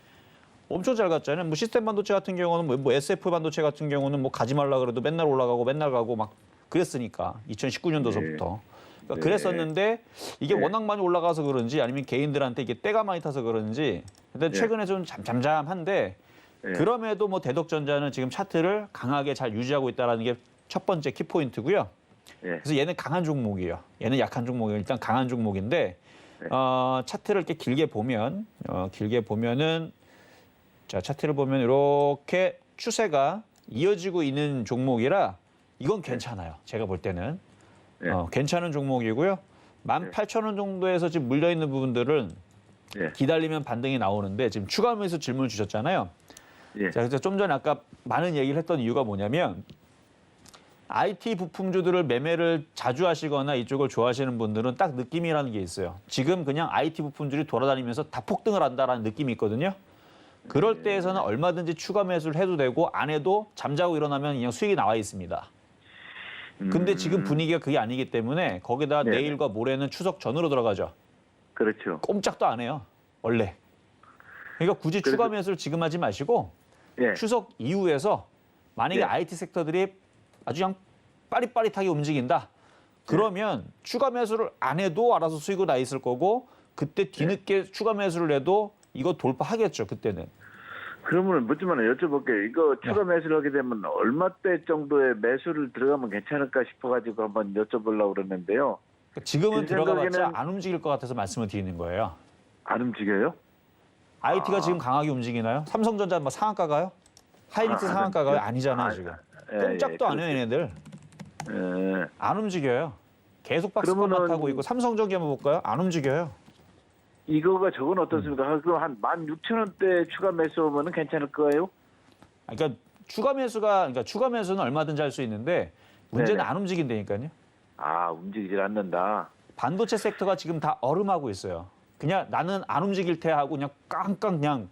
Speaker 3: 엄청 잘 갔잖아요. 뭐 시스템 반도체 같은 경우는 뭐 SF 반도체 같은 경우는 뭐 가지 말라 그래도 맨날 올라가고 맨날 가고 막 그랬으니까 2019년도서부터. 그러니까 그랬었는데 이게 워낙 많이 올라가서 그런지 아니면 개인들한테 이게 때가 많이 타서 그런지 근데 최근에 좀 잠잠한데 그럼에도 뭐 대덕전자는 지금 차트를 강하게 잘 유지하고 있다는 게 첫 번째 키포인트고요. 그래서 얘는 강한 종목이에요. 얘는 약한 종목이에요. 일단 강한 종목인데 차트를 이렇게 길게 보면은 자 차트를 보면 이렇게 추세가 이어지고 있는 종목이라 이건 괜찮아요. 제가 볼 때는 괜찮은 종목이고요. 18,000원 정도에서 지금 물려 있는 부분들은 기다리면 반등이 나오는데 지금 추가 매수 질문을 주셨잖아요. 자, 그래서 좀 전에 아까 많은 얘기를 했던 이유가 뭐냐면 IT 부품주들을 매매를 자주 하시거나 이쪽을 좋아하시는 분들은 딱 느낌이라는 게 있어요. 지금 그냥 IT 부품주들이 돌아다니면서 다 폭등을 한다라는 느낌이 있거든요. 그럴 때에서는 얼마든지 추가 매수를 해도 되고 안 해도 잠자고 일어나면 그냥 수익이 나와 있습니다. 근데 지금 분위기가 그게 아니기 때문에 거기다 내일과 모레는 추석 전으로 들어가죠.
Speaker 6: 그렇죠.
Speaker 3: 꼼짝도 안 해요. 원래. 그러니까 굳이 추가 매수를 지금 하지 마시고 추석 이후에서 만약에 IT 섹터들이 아주 그냥 빠릿빠릿하게 움직인다. 그러면 추가 매수를 안 해도 알아서 수익은 나 있을 거고 그때 뒤늦게 추가 매수를 해도 이거 돌파하겠죠. 그때는.
Speaker 6: 그러면 묻지만 여쭤볼게요. 이거 추가 매수를 하게 되면 얼마대 정도의 매수를 들어가면 괜찮을까 싶어가지고 한번 여쭤보려고 그러는데요.
Speaker 3: 지금은
Speaker 6: 제
Speaker 3: 들어가봤자
Speaker 6: 생각에는
Speaker 3: 안 움직일 것 같아서 말씀을 드리는 거예요.
Speaker 6: 안 움직여요?
Speaker 3: IT가 지금 강하게 움직이나요? 삼성전자 뭐 상한가 가요? 하이닉스 상한가 가요? 아니잖아요 지금. 꼼짝도 안 해요 얘네들. 안 움직여요. 계속 박스권만 타고 있고 삼성전기 한번 볼까요? 안 움직여요.
Speaker 6: 이거가 저건 어떻습니까? 그럼 한 16,000원대 추가 매수하면 괜찮을 거예요?
Speaker 3: 그러니까 추가 매수는 얼마든지 할 수 있는데 문제는 안 움직인다니까요.
Speaker 6: 아, 움직이질 않는다.
Speaker 3: 반도체 섹터가 지금 다 얼음하고 있어요. 그냥 나는 안 움직일 테 하고 그냥 깡깡 그냥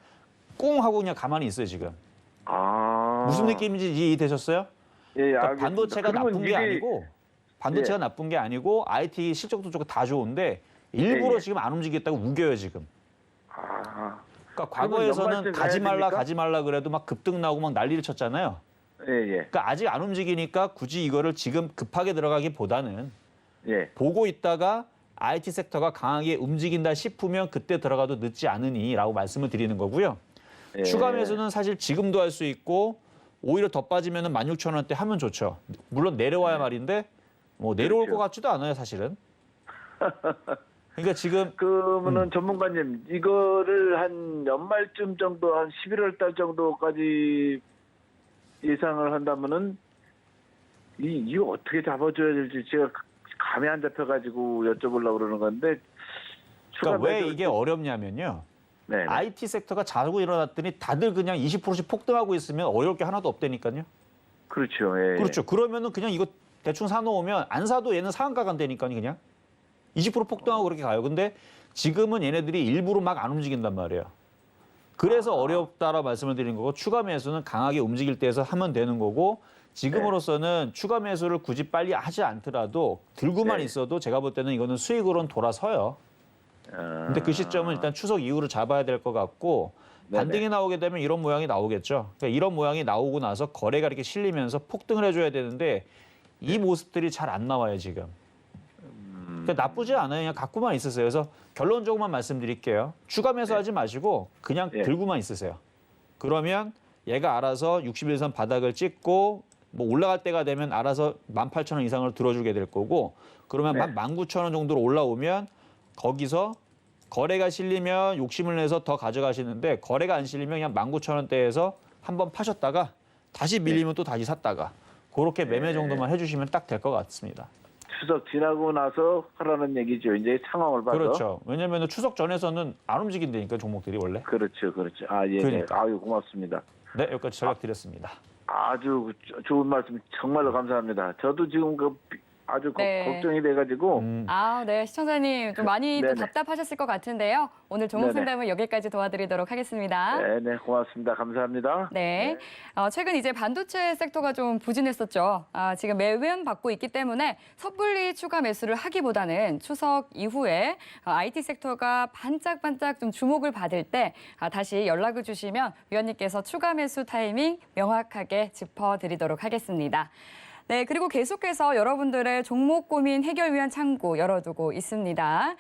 Speaker 3: 꿍 하고 그냥 가만히 있어요 지금. 무슨 느낌인지 이해되셨어요? 그러니까 반도체가 나쁜 게 아니고 나쁜 게 아니고 IT 실적도 좋고 다 좋은데 일부러 지금 안 움직이겠다고 우겨요 지금. 그러니까 과거에서는 가지 말라 그래도 막 급등 나오고 막 난리를 쳤잖아요. 그러니까 아직 안 움직이니까 굳이 이거를 지금 급하게 들어가기보다는 보고 있다가 IT 섹터가 강하게 움직인다 싶으면 그때 들어가도 늦지 않으니라고 말씀을 드리는 거고요. 추가 매수는 사실 지금도 할 수 있고 오히려 더 빠지면 16,000원대 하면 좋죠. 물론 내려와야 말인데 뭐 내려올 것 같지도 않아요 사실은. 그러니까 지금
Speaker 6: 그러면은 전문가님 이거를 한 연말쯤 정도 한 11월 달 정도까지 예상을 한다면은 이거 어떻게 잡아줘야 될지 제가 감이 안 잡혀가지고 여쭤보려고 그러는 건데.
Speaker 3: 그러니까 왜 이게 어렵냐면요. IT 섹터가 자고 일어났더니 다들 그냥 20%씩 폭등하고 있으면 어려울 게 하나도 없다니까요.
Speaker 6: 그렇죠.
Speaker 3: 그렇죠. 그러면은 그냥 이거 대충 사놓으면 안 사도 얘는 상한가 간다니까요. 그냥 20% 폭등하고 그렇게 가요. 근데 지금은 얘네들이 일부러 막 안 움직인단 말이에요. 그래서 어렵다라 말씀을 드린 거고 추가 매수는 강하게 움직일 때에서 하면 되는 거고 지금으로서는 추가 매수를 굳이 빨리 하지 않더라도 들고만 있어도 제가 볼 때는 이거는 수익으로는 돌아서요. 근데 그 시점은 일단 추석 이후로 잡아야 될 것 같고 반등이 나오게 되면 이런 모양이 나오겠죠. 그러니까 이런 모양이 나오고 나서 거래가 이렇게 실리면서 폭등을 해줘야 되는데 이 모습들이 잘 안 나와요 지금. 그러니까 나쁘지 않아요. 그냥 갖고만 있으세요. 그래서 결론적으로만 말씀드릴게요. 추가 매수하지 마시고 그냥
Speaker 6: 네.
Speaker 3: 들고만 있으세요. 그러면 얘가 알아서 61선 바닥을 찍고 뭐 올라갈 때가 되면 알아서 18,000원 이상으로 들어주게 될 거고 그러면
Speaker 6: 네.
Speaker 3: 한 19,000원 정도로 올라오면 거기서 거래가 실리면 욕심을 내서 더 가져가시는데 거래가 안 실리면 그냥 19,000원대에서 한번 파셨다가 다시 밀리면 또 다시 샀다가 그렇게 매매 정도만 해주시면 딱 될 것 같습니다.
Speaker 6: 추석 지나고 나서 하라는 얘기죠. 이제 상황을 봐서.
Speaker 3: 그렇죠. 왜냐하면 추석 전에서는 안 움직인다니까 종목들이 원래.
Speaker 6: 그렇죠. 아, 예.
Speaker 3: 그러니까.
Speaker 6: 네. 아유, 고맙습니다.
Speaker 3: 네, 여기까지 전략드렸습니다.
Speaker 6: 아주 좋은 말씀 정말로 감사합니다. 저도 지금 아주
Speaker 2: 네.
Speaker 6: 걱정이 돼가지고
Speaker 2: 네, 시청자님 좀 많이 또
Speaker 6: 네네.
Speaker 2: 답답하셨을 것 같은데요. 오늘 종목
Speaker 6: 네네.
Speaker 2: 상담은 여기까지 도와드리도록 하겠습니다.
Speaker 6: 네, 고맙습니다. 감사합니다.
Speaker 2: 네. 최근 이제 반도체 섹터가 좀 부진했었죠. 지금 매면 받고 있기 때문에 섣불리 추가 매수를 하기보다는 추석 이후에 IT 섹터가 반짝반짝 좀 주목을 받을 때 다시 연락을 주시면 위원님께서 추가 매수 타이밍 명확하게 짚어드리도록 하겠습니다. 네, 그리고 계속해서 여러분들의 종목 고민 해결 위한 창구 열어두고 있습니다.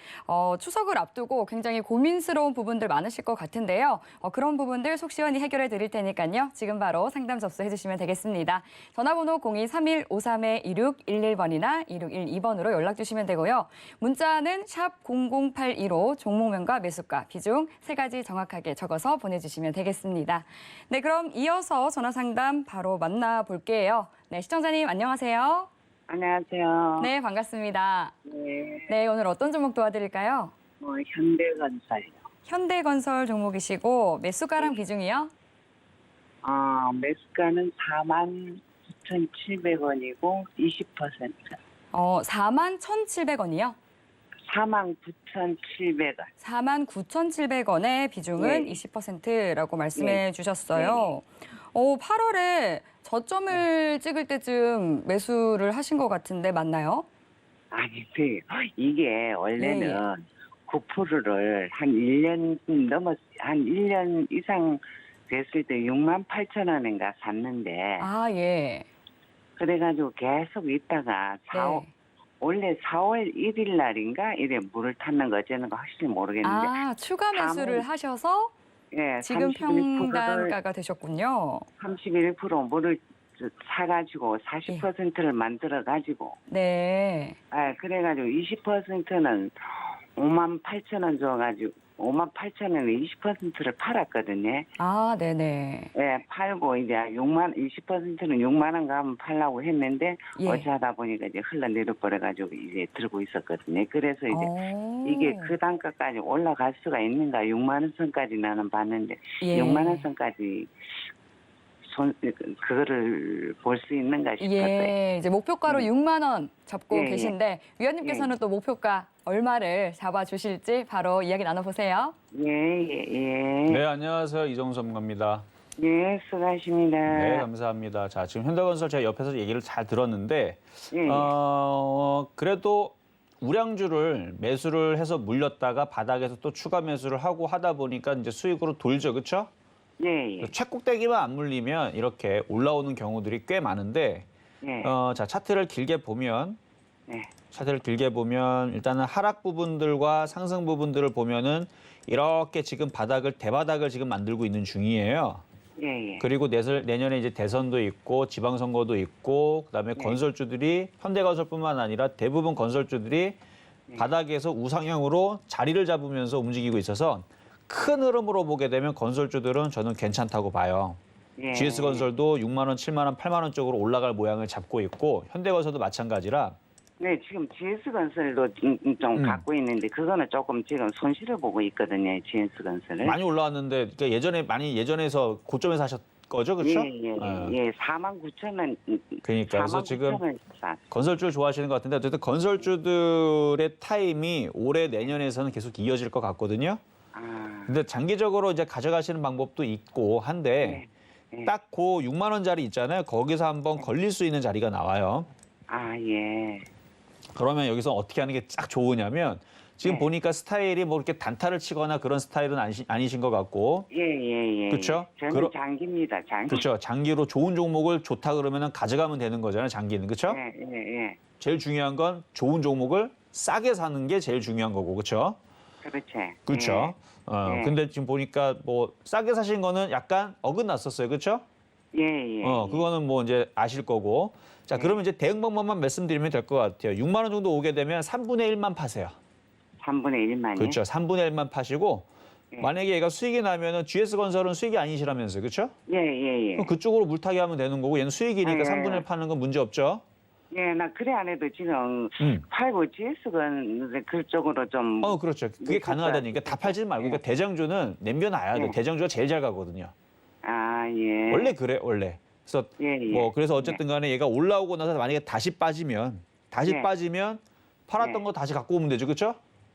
Speaker 2: 추석을 앞두고 굉장히 고민스러운 부분들 많으실 것 같은데요. 그런 부분들 속 시원히 해결해 드릴 테니까요. 지금 바로 상담 접수해 주시면 되겠습니다. 전화번호 023153-2611번이나 2612번으로 연락 주시면 되고요. 문자는 샵 00815 종목명과 매수가, 비중 3가지 정확하게 적어서 보내주시면 되겠습니다. 네, 그럼 이어서 전화 상담 바로 만나볼게요. 네, 시청자님 안녕하세요.
Speaker 7: 안녕하세요.
Speaker 2: 네, 반갑습니다.
Speaker 7: 네,
Speaker 2: 네, 오늘 어떤 종목 도와드릴까요?
Speaker 7: 현대건설요.
Speaker 2: 현대건설 종목이시고 매수가랑 비중이요?
Speaker 7: 매수가는 49,700원이고 20%.
Speaker 2: 41,700원이요?
Speaker 7: 49,700원.
Speaker 2: 49,700원의 비중은
Speaker 7: 네.
Speaker 2: 20%라고 말씀해
Speaker 7: 네.
Speaker 2: 주셨어요. 8월에 저점을 찍을 때쯤 매수를 하신 것 같은데 맞나요?
Speaker 7: 아니지. 이게 원래는
Speaker 2: 네.
Speaker 7: 9%를 한 1년 한 1년 이상 됐을 때 68,000원인가 샀는데
Speaker 2: 예.
Speaker 7: 그래가지고 계속 있다가
Speaker 2: 네.
Speaker 7: 원래 4월 1일 날인가 이래 물을 탔는 거 어쩌는 거 확실히 모르겠는데
Speaker 2: 추가 매수를 하셔서
Speaker 7: 예,
Speaker 2: 지금
Speaker 7: 31%를
Speaker 2: 평단가가 되셨군요.
Speaker 7: 31% 물을 사가지고 40%를 만들어가지고
Speaker 2: 네.
Speaker 7: 그래가지고 20%는 58,000원 줘가지고 58,000원에 20%를 팔았거든요.
Speaker 2: 네네.
Speaker 7: 예, 팔고 이제 20%는 6만 원 가면 팔라고 했는데
Speaker 2: 예.
Speaker 7: 어찌 하다 보니까 이제 흘러내려 버려가지고 이제 들고 있었거든요. 그래서 이제 이게 그 단가까지 올라갈 수가 있는가 6만 원 선까지 나는 봤는데
Speaker 2: 예.
Speaker 7: 6만 원 선까지 그거를 볼 수 있는가 싶었어요.
Speaker 2: 예, 이제 목표가로 6만 원 잡고
Speaker 7: 예, 예.
Speaker 2: 계신데 위원님께서는 또 목표가 얼마를 잡아주실지 바로 이야기 나눠보세요.
Speaker 7: 예.
Speaker 3: 네, 안녕하세요. 이정수 전문가입니다.
Speaker 7: 예, 수고하십니다.
Speaker 3: 네, 감사합니다. 자, 지금 현대건설 제가 옆에서 얘기를 잘 들었는데
Speaker 7: 예.
Speaker 3: 그래도 우량주를 매수를 해서 물렸다가 바닥에서 또 추가 매수를 하고 하다 보니까 이제 수익으로 돌죠. 그렇죠?
Speaker 7: 예.
Speaker 3: 최꼭대기만 안 물리면 이렇게 올라오는 경우들이 꽤 많은데
Speaker 7: 예.
Speaker 3: 자, 차트를 길게 보면
Speaker 7: 예.
Speaker 3: 일단은 하락 부분들과 상승 부분들을 보면은 이렇게 지금 대바닥을 지금 만들고 있는 중이에요.
Speaker 7: 예.
Speaker 3: 그리고 내년에 이제 대선도 있고 지방선거도 있고 그다음에 건설주들이 현대건설뿐만 아니라 대부분 건설주들이 바닥에서 우상향으로 자리를 잡으면서 움직이고 있어서 큰 흐름으로 보게 되면 건설주들은 저는 괜찮다고 봐요.
Speaker 7: 예.
Speaker 3: GS건설도 6만 원, 7만 원, 8만 원 쪽으로 올라갈 모양을 잡고 있고 현대건설도 마찬가지라
Speaker 7: 네, 지금 GS건설도 좀 갖고 있는데 그거는 조금 지금 손실을 보고 있거든요. GS건설을.
Speaker 3: 많이 올라왔는데 그러니까 예전에서 고점에서 하셨 거죠, 그렇죠?
Speaker 7: 예. 49,000원.
Speaker 3: 그러니까 그래서 지금
Speaker 7: 49,000원 샀.
Speaker 3: 건설주 좋아하시는 것 같은데 어쨌든 건설주들의 타임이 올해 내년에서는 계속 이어질 것 같거든요. 근데 장기적으로 이제 가져가시는 방법도 있고 한데
Speaker 7: 네.
Speaker 3: 딱 그 6만 원짜리 있잖아요. 거기서 한번 걸릴 수 있는 자리가 나와요.
Speaker 7: 예.
Speaker 3: 그러면 여기서 어떻게 하는 게 딱 좋으냐면 지금
Speaker 7: 네.
Speaker 3: 보니까 스타일이 뭐 이렇게 단타를 치거나 그런 스타일은 아니신 것 같고
Speaker 7: 예.
Speaker 3: 그쵸?
Speaker 7: 저는 장기입니다. 장기.
Speaker 3: 그렇죠. 장기로 좋은 종목을 좋다 그러면은 가져가면 되는 거잖아요. 장기는 그렇죠?
Speaker 7: 예.
Speaker 3: 제일 중요한 건 좋은 종목을 싸게 사는 게 제일 중요한 거고, 그렇죠?
Speaker 7: 그렇지.
Speaker 3: 그렇죠.
Speaker 7: 예.
Speaker 3: 근데 지금 보니까 뭐 싸게 사신 거는 약간 어긋났었어요, 그렇죠?
Speaker 7: 예, 예.
Speaker 3: 그거는 뭐 이제 아실 거고. 자, 그러면 이제 대응 방법만 말씀드리면 될 것 같아요. 6만 원 정도 오게 되면 3분의 1만 파세요.
Speaker 7: 3분의 1만이.
Speaker 3: 그렇죠. 3분의 1만 파시고
Speaker 7: 예.
Speaker 3: 만약에 얘가 수익이 나면은 GS건설은 수익이 아니시라면서요, 그렇죠?
Speaker 7: 예, 예, 예.
Speaker 3: 그럼 그쪽으로 물타기 하면 되는 거고 얘는 수익이니까
Speaker 7: 예.
Speaker 3: 3분의 1 파는 건 문제 없죠.
Speaker 7: 예, 나 그래 안 해도 지금
Speaker 3: 음.
Speaker 7: 팔고 GS건 그쪽으로 좀.
Speaker 3: 그렇죠. 그게 가능하다니까 다 팔지 말고 그러니까 대장주는 남겨놔야 돼.
Speaker 7: 예.
Speaker 3: 대장주가 제일 잘 가거든요.
Speaker 7: 아, 예.
Speaker 3: 원래 그래, 원래. 그래서
Speaker 7: 예, 예.
Speaker 3: 뭐 그래서 어쨌든 간에 얘가 올라오고 나서 만약에 다시 빠지면
Speaker 7: 예.
Speaker 3: 팔았던
Speaker 7: 예.
Speaker 3: 거 다시 갖고 오면 되죠, 그렇죠?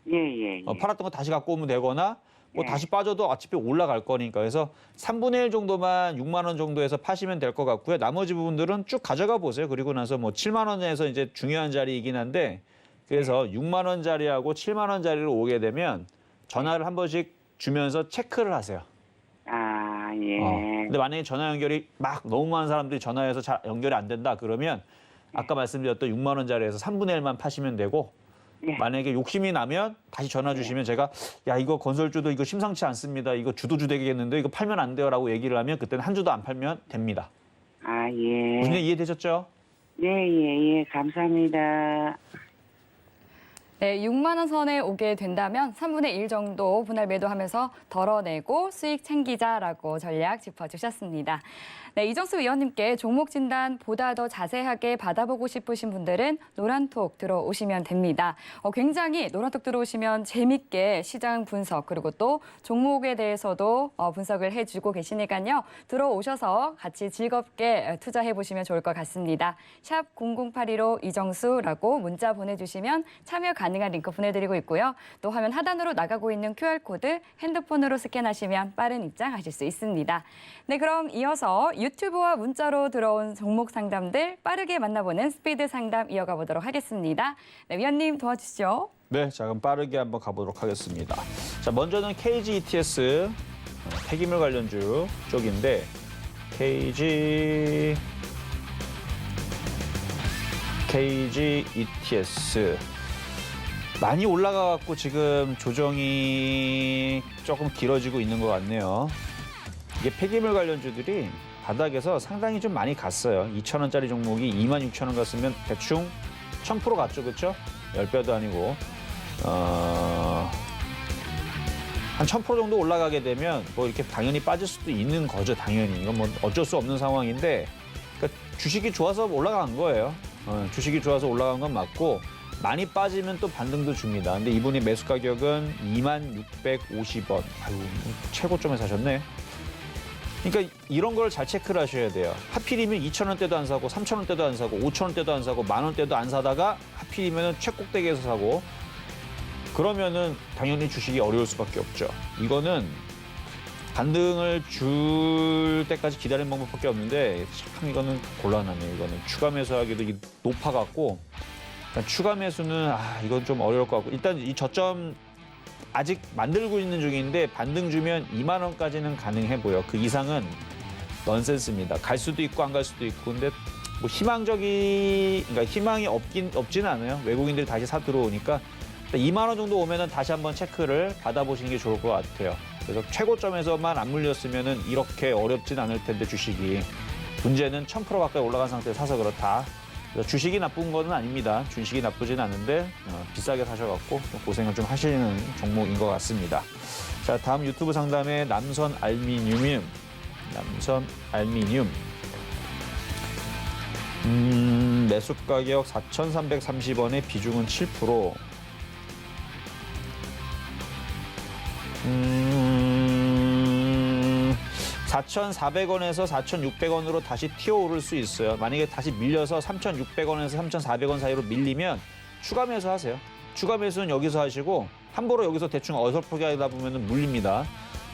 Speaker 7: 예, 예. 예.
Speaker 3: 팔았던 거 다시 갖고 오면 되거나 뭐
Speaker 7: 예.
Speaker 3: 다시 빠져도 어차피 올라갈 거니까 그래서 3분의 1 정도만 6만 원 정도에서 파시면 될 것 같고요. 나머지 부분들은 쭉 가져가 보세요. 그리고 나서 뭐 7만 원에서 이제 중요한 자리이긴 한데 그래서 6만 원짜리하고 7만 원짜리로 오게 되면 전화를 한 번씩 주면서 체크를 하세요.
Speaker 7: 아, 예.
Speaker 3: 근데 만약에 전화 연결이 막 너무 많은 사람들이 전화해서 잘 연결이 안 된다 그러면 아까 말씀드렸던 6만 원짜리에서 3분의 1만 파시면 되고
Speaker 7: 예.
Speaker 3: 만약에 욕심이 나면 다시 전화 주시면 제가 야 이거 건설주도 이거 심상치 않습니다. 이거 주도주 되겠는데 이거 팔면 안 돼요라고 얘기를 하면 그때는 한 주도 안 팔면 됩니다.
Speaker 7: 아, 예.
Speaker 3: 무슨 얘기 이해되셨죠?
Speaker 7: 예, 예, 예. 감사합니다.
Speaker 2: 네, 6만 원 선에 오게 된다면 3분의 1 정도 분할 매도하면서 덜어내고 수익 챙기자라고 전략 짚어주셨습니다. 네, 이정수 위원님께 종목 진단 보다 더 자세하게 받아보고 싶으신 분들은 노란톡 들어오시면 됩니다. 굉장히 노란톡 들어오시면 재밌게 시장 분석 그리고 또 종목에 대해서도 분석을 해주고 계시니까요. 들어오셔서 같이 즐겁게 투자해보시면 좋을 것 같습니다. 샵 0082로 이정수라고 문자 보내주시면 참여 가능한 링크 보내드리고 있고요. 또 화면 하단으로 나가고 있는 QR코드 핸드폰으로 스캔하시면 빠른 입장하실 수 있습니다. 네, 그럼 이어서 유튜브와 문자로 들어온 종목 상담들 빠르게 만나보는 스피드 상담 이어가 보도록 하겠습니다. 네, 위원님 도와주시죠.
Speaker 3: 네, 자 그럼 빠르게 한번 가보도록 하겠습니다. 자 먼저는 KG ETS 폐기물 관련주 쪽인데 KG ETS 많이 올라가갖고 지금 조정이 조금 길어지고 있는 것 같네요. 이게 폐기물 관련주들이 바닥에서 상당히 좀 많이 갔어요. 2,000원짜리 종목이 26,000원 갔으면 대충 1,000% 갔죠, 그렇죠? 10배도 아니고 한 1,000% 정도 올라가게 되면 뭐 이렇게 당연히 빠질 수도 있는 거죠, 당연히. 이건 뭐 어쩔 수 없는 상황인데 그러니까 주식이 좋아서 올라간 거예요. 주식이 좋아서 올라간 건 맞고 많이 빠지면 또 반등도 줍니다. 근데 이분이 매수 가격은 2650원. 아유, 최고점에 사셨네. 그러니까 이런 걸 잘 체크를 하셔야 돼요. 하필이면 2,000원대도 안 사고 3,000원대도 안 사고 5,000원대도 안 사고 10,000원대도 안 사다가 하필이면 최꼭대기에서 사고 그러면은 당연히 주식이 어려울 수밖에 없죠. 이거는 반등을 줄 때까지 기다리는 방법밖에 없는데 참 이거는 곤란하네요. 이거는 추가 매수하기도 높아갖고 추가 매수는 이건 좀 어려울 것 같고 일단 이 저점 아직 만들고 있는 중인데 반등 주면 2만 원까지는 가능해 보여. 그 이상은 넌센스입니다. 갈 수도 있고 안 갈 수도 있고 근데 뭐 그러니까 희망이 없지는 않아요. 외국인들이 다시 사 들어오니까 2만 원 정도 오면은 다시 한번 체크를 받아보시는 게 좋을 것 같아요. 그래서 최고점에서만 안 물렸으면은 이렇게 어렵진 않을 텐데 주식이 문제는 1,000% 가까이 올라간 상태에 사서 그렇다. 그래서 주식이 나쁜 건 아닙니다. 주식이 나쁘진 않은데 비싸게 사셔갖고 좀 고생을 좀 하시는 종목인 것 같습니다. 자, 다음 유튜브 상담에 남선 알미늄. 매수 가격 4,330원에 비중은 7%. 4,400원에서 4,600원으로 다시 튀어오를 수 있어요. 만약에 다시 밀려서 3,600원에서 3,400원 사이로 밀리면 추가 매수하세요. 추가 매수는 여기서 하시고 함부로 여기서 대충 어설프게 하다 보면 물립니다.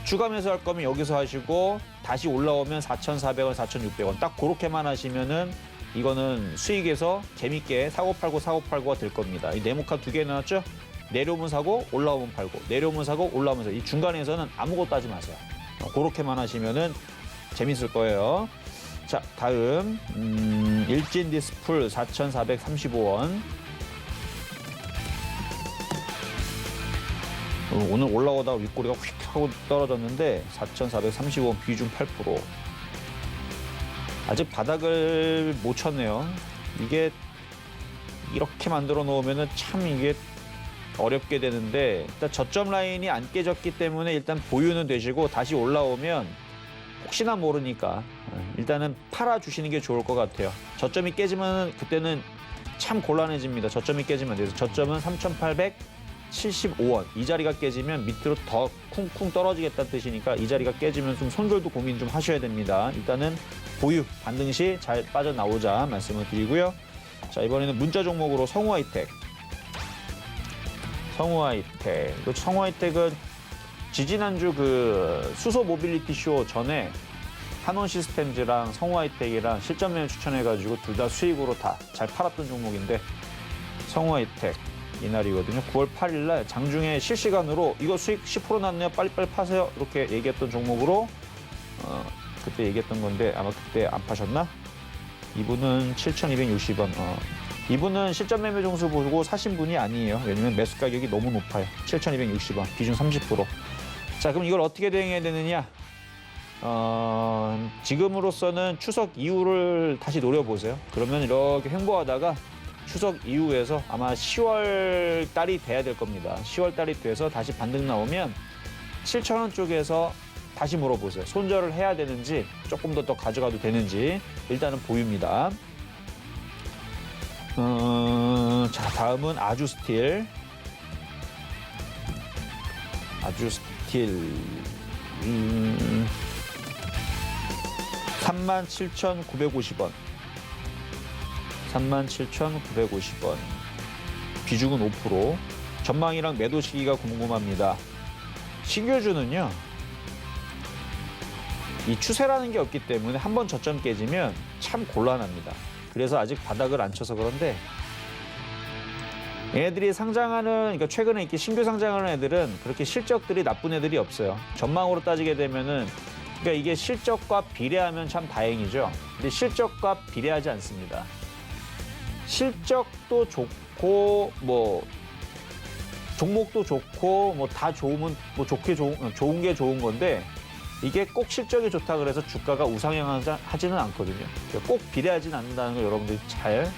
Speaker 3: 추가 매수할 거면 여기서 하시고 다시 올라오면 4,400원, 4,600원 딱 그렇게만 하시면은 이거는 수익에서 재밌게 사고 팔고가 될 겁니다. 이 네모칸 2개 나왔죠? 내려오면 사고 올라오면 팔고 내려오면 사고 올라오면 사고 이 중간에서는 아무것도 하지 마세요. 그렇게만 하시면은 재밌을 거예요. 자, 다음 일진 디스플 4,435원. 오늘 올라오다가 윗꼬리가 휙 하고 떨어졌는데 4,430원 비중 8%. 아직 바닥을 못 쳤네요. 이게 이렇게 만들어 놓으면은 참 이게 어렵게 되는데 일단 저점 라인이 안 깨졌기 때문에 일단 보유는 되시고 다시 올라오면 혹시나 모르니까 일단은 팔아 주시는 게 좋을 것 같아요. 저점이 깨지면 그때는 참 곤란해집니다. 저점이 깨지면 돼서 저점은 3,875원. 이 자리가 깨지면 밑으로 더 쿵쿵 떨어지겠다는 뜻이니까 이 자리가 깨지면 좀 손절도 고민 좀 하셔야 됩니다. 일단은 보유 반등 시 잘 빠져나오자 말씀을 드리고요. 자, 이번에는 문자 종목으로 성우하이텍. 성우하이텍은 지지난주 그 수소 모빌리티 쇼 전에 한원 시스템즈랑 성우하이텍이랑 실전 매매 추천해가지고 둘 다 수익으로 다 잘 팔았던 종목인데 성우하이텍 이날이거든요. 9월 8일 날 장중에 실시간으로 이거 수익 10% 났네요. 빨리빨리 파세요. 이렇게 얘기했던 종목으로 그때 얘기했던 건데 아마 그때 안 파셨나? 이분은 7,260원. 이분은 실전 매매 종수 보고 사신 분이 아니에요. 왜냐면 매수 가격이 너무 높아요. 7,260원. 비중 30%. 자, 그럼 이걸 어떻게 대응해야 되느냐? 지금으로서는 추석 이후를 다시 노려보세요. 그러면 이렇게 횡보하다가 추석 이후에서 아마 10월 달이 돼야 될 겁니다. 10월 달이 돼서 다시 반등 나오면 7,000원 쪽에서 다시 물어보세요. 손절을 해야 되는지 조금 더 가져가도 되는지 일단은 보유입니다. 자, 다음은 아주스틸. 37,950원. 37,950원. 비중은 5%. 전망이랑 매도 시기가 궁금합니다. 신규주는요. 이 추세라는 게 없기 때문에 한번 저점 깨지면 참 곤란합니다. 그래서 아직 바닥을 안 쳐서 그런데 얘네들이 상장하는, 그러니까 최근에 이렇게 신규 상장하는 애들은 그렇게 실적들이 나쁜 애들이 없어요. 전망으로 따지게 되면은, 그러니까 이게 실적과 비례하면 참 다행이죠. 근데 실적과 비례하지 않습니다. 실적도 좋고, 뭐, 종목도 좋고, 뭐 다 좋으면, 뭐 좋은 게 좋은 건데, 이게 꼭 실적이 좋다 그래서 주가가 우상향하지는 않거든요. 그러니까 꼭 비례하지는 않는다는 걸 여러분들이 잘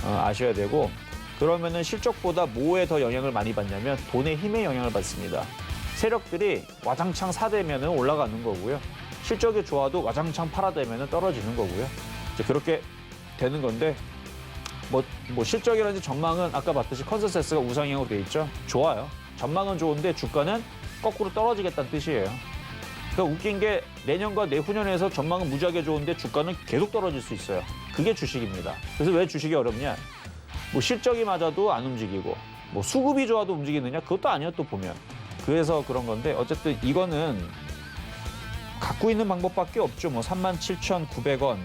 Speaker 3: 아셔야 되고, 그러면은 실적보다 뭐에 더 영향을 많이 받냐면 돈의 힘에 영향을 받습니다. 세력들이 와장창 사대면은 올라가는 거고요. 실적이 좋아도 와장창 팔아대면은 떨어지는 거고요. 이제 그렇게 되는 건데, 뭐 실적이라든지 전망은 아까 봤듯이 컨센서스가 우상향으로 돼 있죠. 좋아요. 전망은 좋은데 주가는 거꾸로 떨어지겠다는 뜻이에요. 그러니까 웃긴 게 내년과 내후년에서 전망은 무지하게 좋은데 주가는 계속 떨어질 수 있어요. 그게 주식입니다. 그래서 왜 주식이 어렵냐? 뭐 실적이 맞아도 안 움직이고, 뭐 수급이 좋아도 움직이느냐? 그것도 아니에요, 또 보면. 그래서 그런 건데 어쨌든 이거는 갖고 있는 방법밖에 없죠. 뭐 37,900원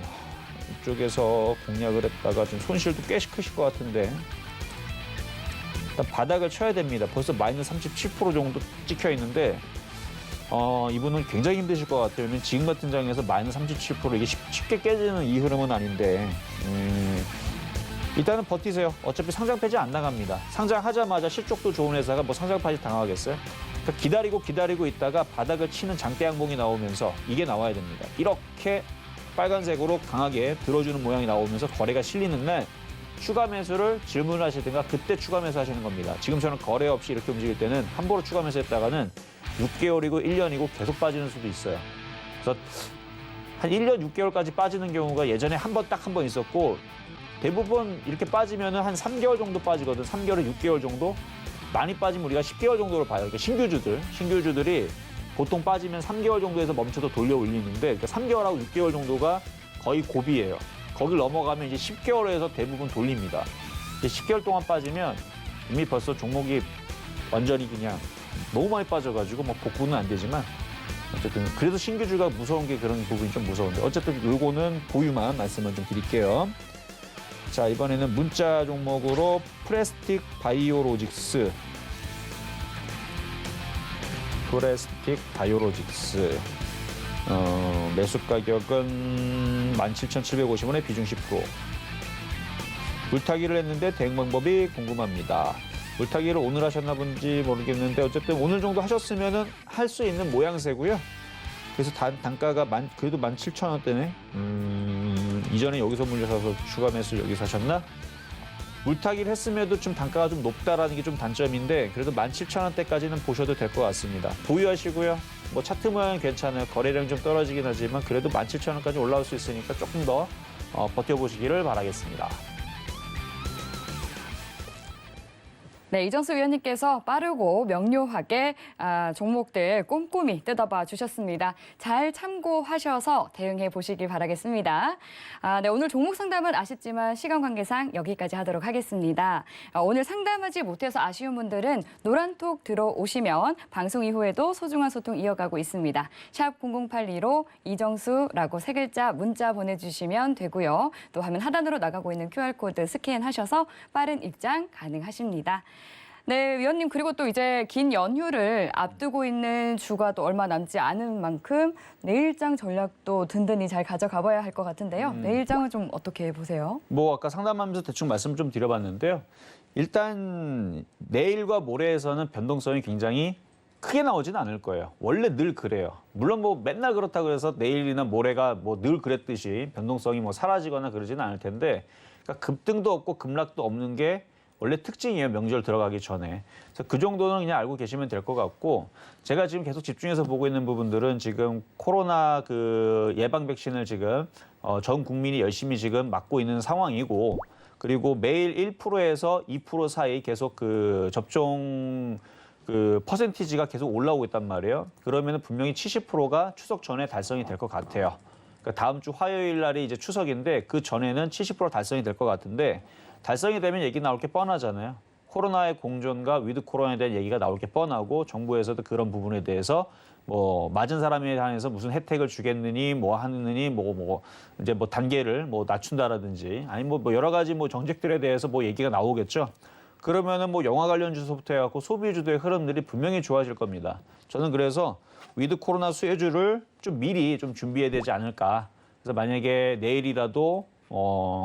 Speaker 3: 이쪽에서 공략을 했다가 좀 손실도 꽤 크실 것 같은데 일단 바닥을 쳐야 됩니다. 벌써 마이너스 37% 정도 찍혀 있는데 이분은 굉장히 힘드실 것 같아요. 왜냐면 지금 같은 장에서 마이너스 37% 이게 쉽게 깨지는 이 흐름은 아닌데 일단은 버티세요. 어차피 상장 폐지 안 나갑니다. 상장하자마자 실적도 좋은 회사가 뭐 상장 폐지 당하겠어요? 그러니까 기다리고 있다가 바닥을 치는 장대 양봉이 나오면서 이게 나와야 됩니다. 이렇게 빨간색으로 강하게 들어주는 모양이 나오면서 거래가 실리는 날 추가 매수를 질문하시든가 그때 추가 매수 하시는 겁니다. 지금처럼 거래 없이 이렇게 움직일 때는 함부로 추가 매수했다가는 6개월이고 1년이고 계속 빠지는 수도 있어요. 그래서 한 1년 6개월까지 빠지는 경우가 예전에 딱 한 번 있었고 대부분 이렇게 빠지면은 한 3개월 정도 빠지거든. 3개월에 6개월 정도? 많이 빠지면 우리가 10개월 정도로 봐요. 그러니까 신규주들이 보통 빠지면 3개월 정도에서 멈춰서 돌려 올리는데 그러니까 3개월하고 6개월 정도가 거의 고비예요. 거길 넘어가면 이제 10개월에서 대부분 돌립니다. 이제 10개월 동안 빠지면 이미 벌써 종목이 완전히 그냥 너무 많이 빠져가지고 뭐 복구는 안 되지만 어쨌든 그래도 신규주가 무서운 게 그런 부분이 좀 무서운데 어쨌든 요거는 보유만 말씀을 좀 드릴게요. 자, 이번에는 문자 종목으로 프레스틱 바이오로직스. 매수 가격은 17,750원에 비중 10%. 물타기를 했는데 대응 방법이 궁금합니다. 물타기를 오늘 하셨나 본지 모르겠는데 어쨌든 오늘 정도 하셨으면은 할 수 있는 모양새고요. 그래서 단가가 그래도 17,000원대네. 이전에 여기서 물려사서 추가 매수를 여기서 하셨나? 물타기를 했음에도 좀 단가가 좀 높다라는 게 좀 단점인데 그래도 17,000원대까지는 보셔도 될 것 같습니다. 보유하시고요. 뭐 차트 모양은 괜찮아요. 거래량이 좀 떨어지긴 하지만 그래도 17,000원까지 올라올 수 있으니까 조금 더 버텨보시기를 바라겠습니다.
Speaker 2: 네, 이정수 위원님께서 빠르고 명료하게 종목들 꼼꼼히 뜯어봐 주셨습니다. 잘 참고하셔서 대응해 보시기 바라겠습니다. 네, 오늘 종목 상담은 아쉽지만 시간 관계상 여기까지 하도록 하겠습니다. 오늘 상담하지 못해서 아쉬운 분들은 노란톡 들어오시면 방송 이후에도 소중한 소통 이어가고 있습니다. 샵 0082로 이정수라고 3글자 문자 보내주시면 되고요. 또 화면 하단으로 나가고 있는 QR코드 스캔하셔서 빠른 입장 가능하십니다. 네, 위원님 그리고 또 이제 긴 연휴를 앞두고 있는 주가 또 얼마 남지 않은 만큼 내일장 전략도 든든히 잘 가져가 봐야 할 것 같은데요. 내일장은 좀 어떻게 보세요?
Speaker 3: 뭐 아까 상담하면서 대충 말씀 좀 드려봤는데요. 일단 내일과 모레에서는 변동성이 굉장히 크게 나오지는 않을 거예요. 원래 늘 그래요. 물론 뭐 맨날 그렇다고 해서 내일이나 모레가 뭐 늘 그랬듯이 변동성이 뭐 사라지거나 그러지는 않을 텐데 그러니까 급등도 없고 급락도 없는 게 원래 특징이에요. 명절 들어가기 전에. 그래서 그 정도는 그냥 알고 계시면 될 것 같고 제가 지금 계속 집중해서 보고 있는 부분들은 지금 코로나 그 예방 백신을 지금 전 국민이 열심히 지금 맞고 있는 상황이고 그리고 매일 1%에서 2% 사이 계속 그 접종 그 퍼센티지가 계속 올라오고 있단 말이에요. 그러면 분명히 70%가 추석 전에 달성이 될 것 같아요. 그러니까 다음 주 화요일 날이 이제 추석인데 그 전에는 70% 달성이 될 것 같은데 달성이 되면 얘기 나올 게 뻔하잖아요. 코로나의 공존과 위드 코로나에 대한 얘기가 나올 게 뻔하고 정부에서도 그런 부분에 대해서 뭐 맞은 사람에 한해서 무슨 혜택을 주겠느니 뭐 하느니 뭐 이제 뭐 단계를 뭐 낮춘다라든지 아니 뭐 여러 가지 뭐 정책들에 대해서 뭐 얘기가 나오겠죠. 그러면은 뭐 영화 관련주부터 해갖고 소비주도의 흐름들이 분명히 좋아질 겁니다. 저는 그래서 위드 코로나 수혜주를 좀 미리 좀 준비해야 되지 않을까. 그래서 만약에 내일이라도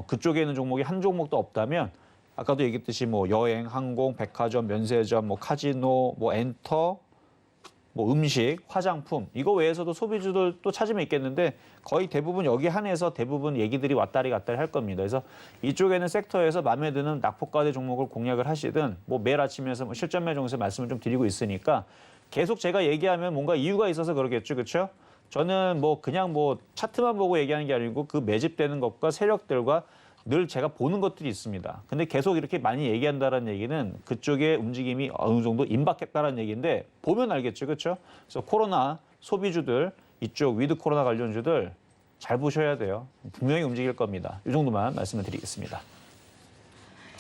Speaker 3: 그쪽에 있는 종목이 한 종목도 없다면 아까도 얘기했듯이 뭐 여행, 항공, 백화점, 면세점, 뭐 카지노, 뭐 엔터, 뭐 음식, 화장품 이거 외에서도 소비주들 또 찾으면 있겠는데 거의 대부분 여기 한해서 대부분 얘기들이 왔다리 갔다리 할 겁니다. 그래서 이쪽에는 섹터에서 마음에 드는 낙폭과대 종목을 공략을 하시든 뭐 매일 아침에서 뭐 실전 매종에서 말씀을 좀 드리고 있으니까 계속 제가 얘기하면 뭔가 이유가 있어서 그러겠죠, 그렇죠? 저는 뭐 그냥 뭐 차트만 보고 얘기하는 게 아니고 그 매집되는 것과 세력들과 늘 제가 보는 것들이 있습니다. 근데 계속 이렇게 많이 얘기한다는 얘기는 그쪽의 움직임이 어느 정도 임박했다는 얘기인데 보면 알겠죠, 그렇죠? 그래서 코로나 소비주들 이쪽 위드 코로나 관련주들 잘 보셔야 돼요. 분명히 움직일 겁니다. 이 정도만 말씀을 드리겠습니다.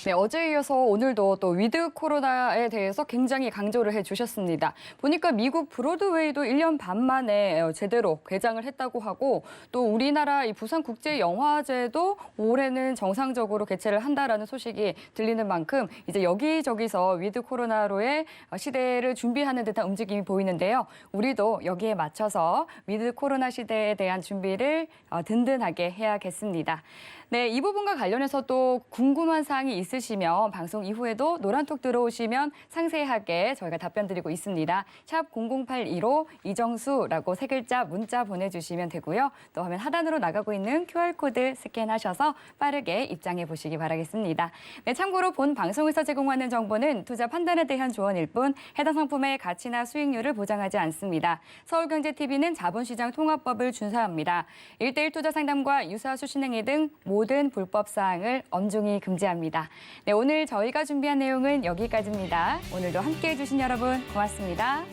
Speaker 2: 네, 어제에 이어서 오늘도 또 위드 코로나에 대해서 굉장히 강조를 해주셨습니다. 보니까 미국 브로드웨이도 1년 반 만에 제대로 개장을 했다고 하고 또 우리나라 이 부산국제영화제도 올해는 정상적으로 개최를 한다라는 소식이 들리는 만큼 이제 여기저기서 위드 코로나로의 시대를 준비하는 듯한 움직임이 보이는데요. 우리도 여기에 맞춰서 위드 코로나 시대에 대한 준비를 든든하게 해야겠습니다. 네, 이 부분과 관련해서 또 궁금한 사항이 있으시면 방송 이후에도 노란톡 들어오시면 상세하게 저희가 답변 드리고 있습니다. 샵 0082로 이정수라고 3글자 문자 보내주시면 되고요. 또 화면 하단으로 나가고 있는 QR코드 스캔하셔서 빠르게 입장해 보시기 바라겠습니다. 네, 참고로 본 방송에서 제공하는 정보는 투자 판단에 대한 조언일 뿐 해당 상품의 가치나 수익률을 보장하지 않습니다. 서울경제TV는 자본시장 통합법을 준수합니다. 1:1 투자 상담과 유사 수신행위 등 모든 불법 사항을 엄중히 금지합니다. 네, 오늘 저희가 준비한 내용은 여기까지입니다. 오늘도 함께해 주신 여러분 고맙습니다.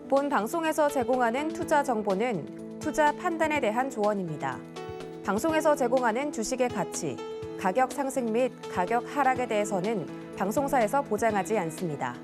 Speaker 1: 본 방송에서 제공하는 투자 정보는 투자 판단에 대한 조언입니다. 방송에서 제공하는 주식의 가치, 가격 상승 및 가격 하락에 대해서는 방송사에서 보장하지 않습니다.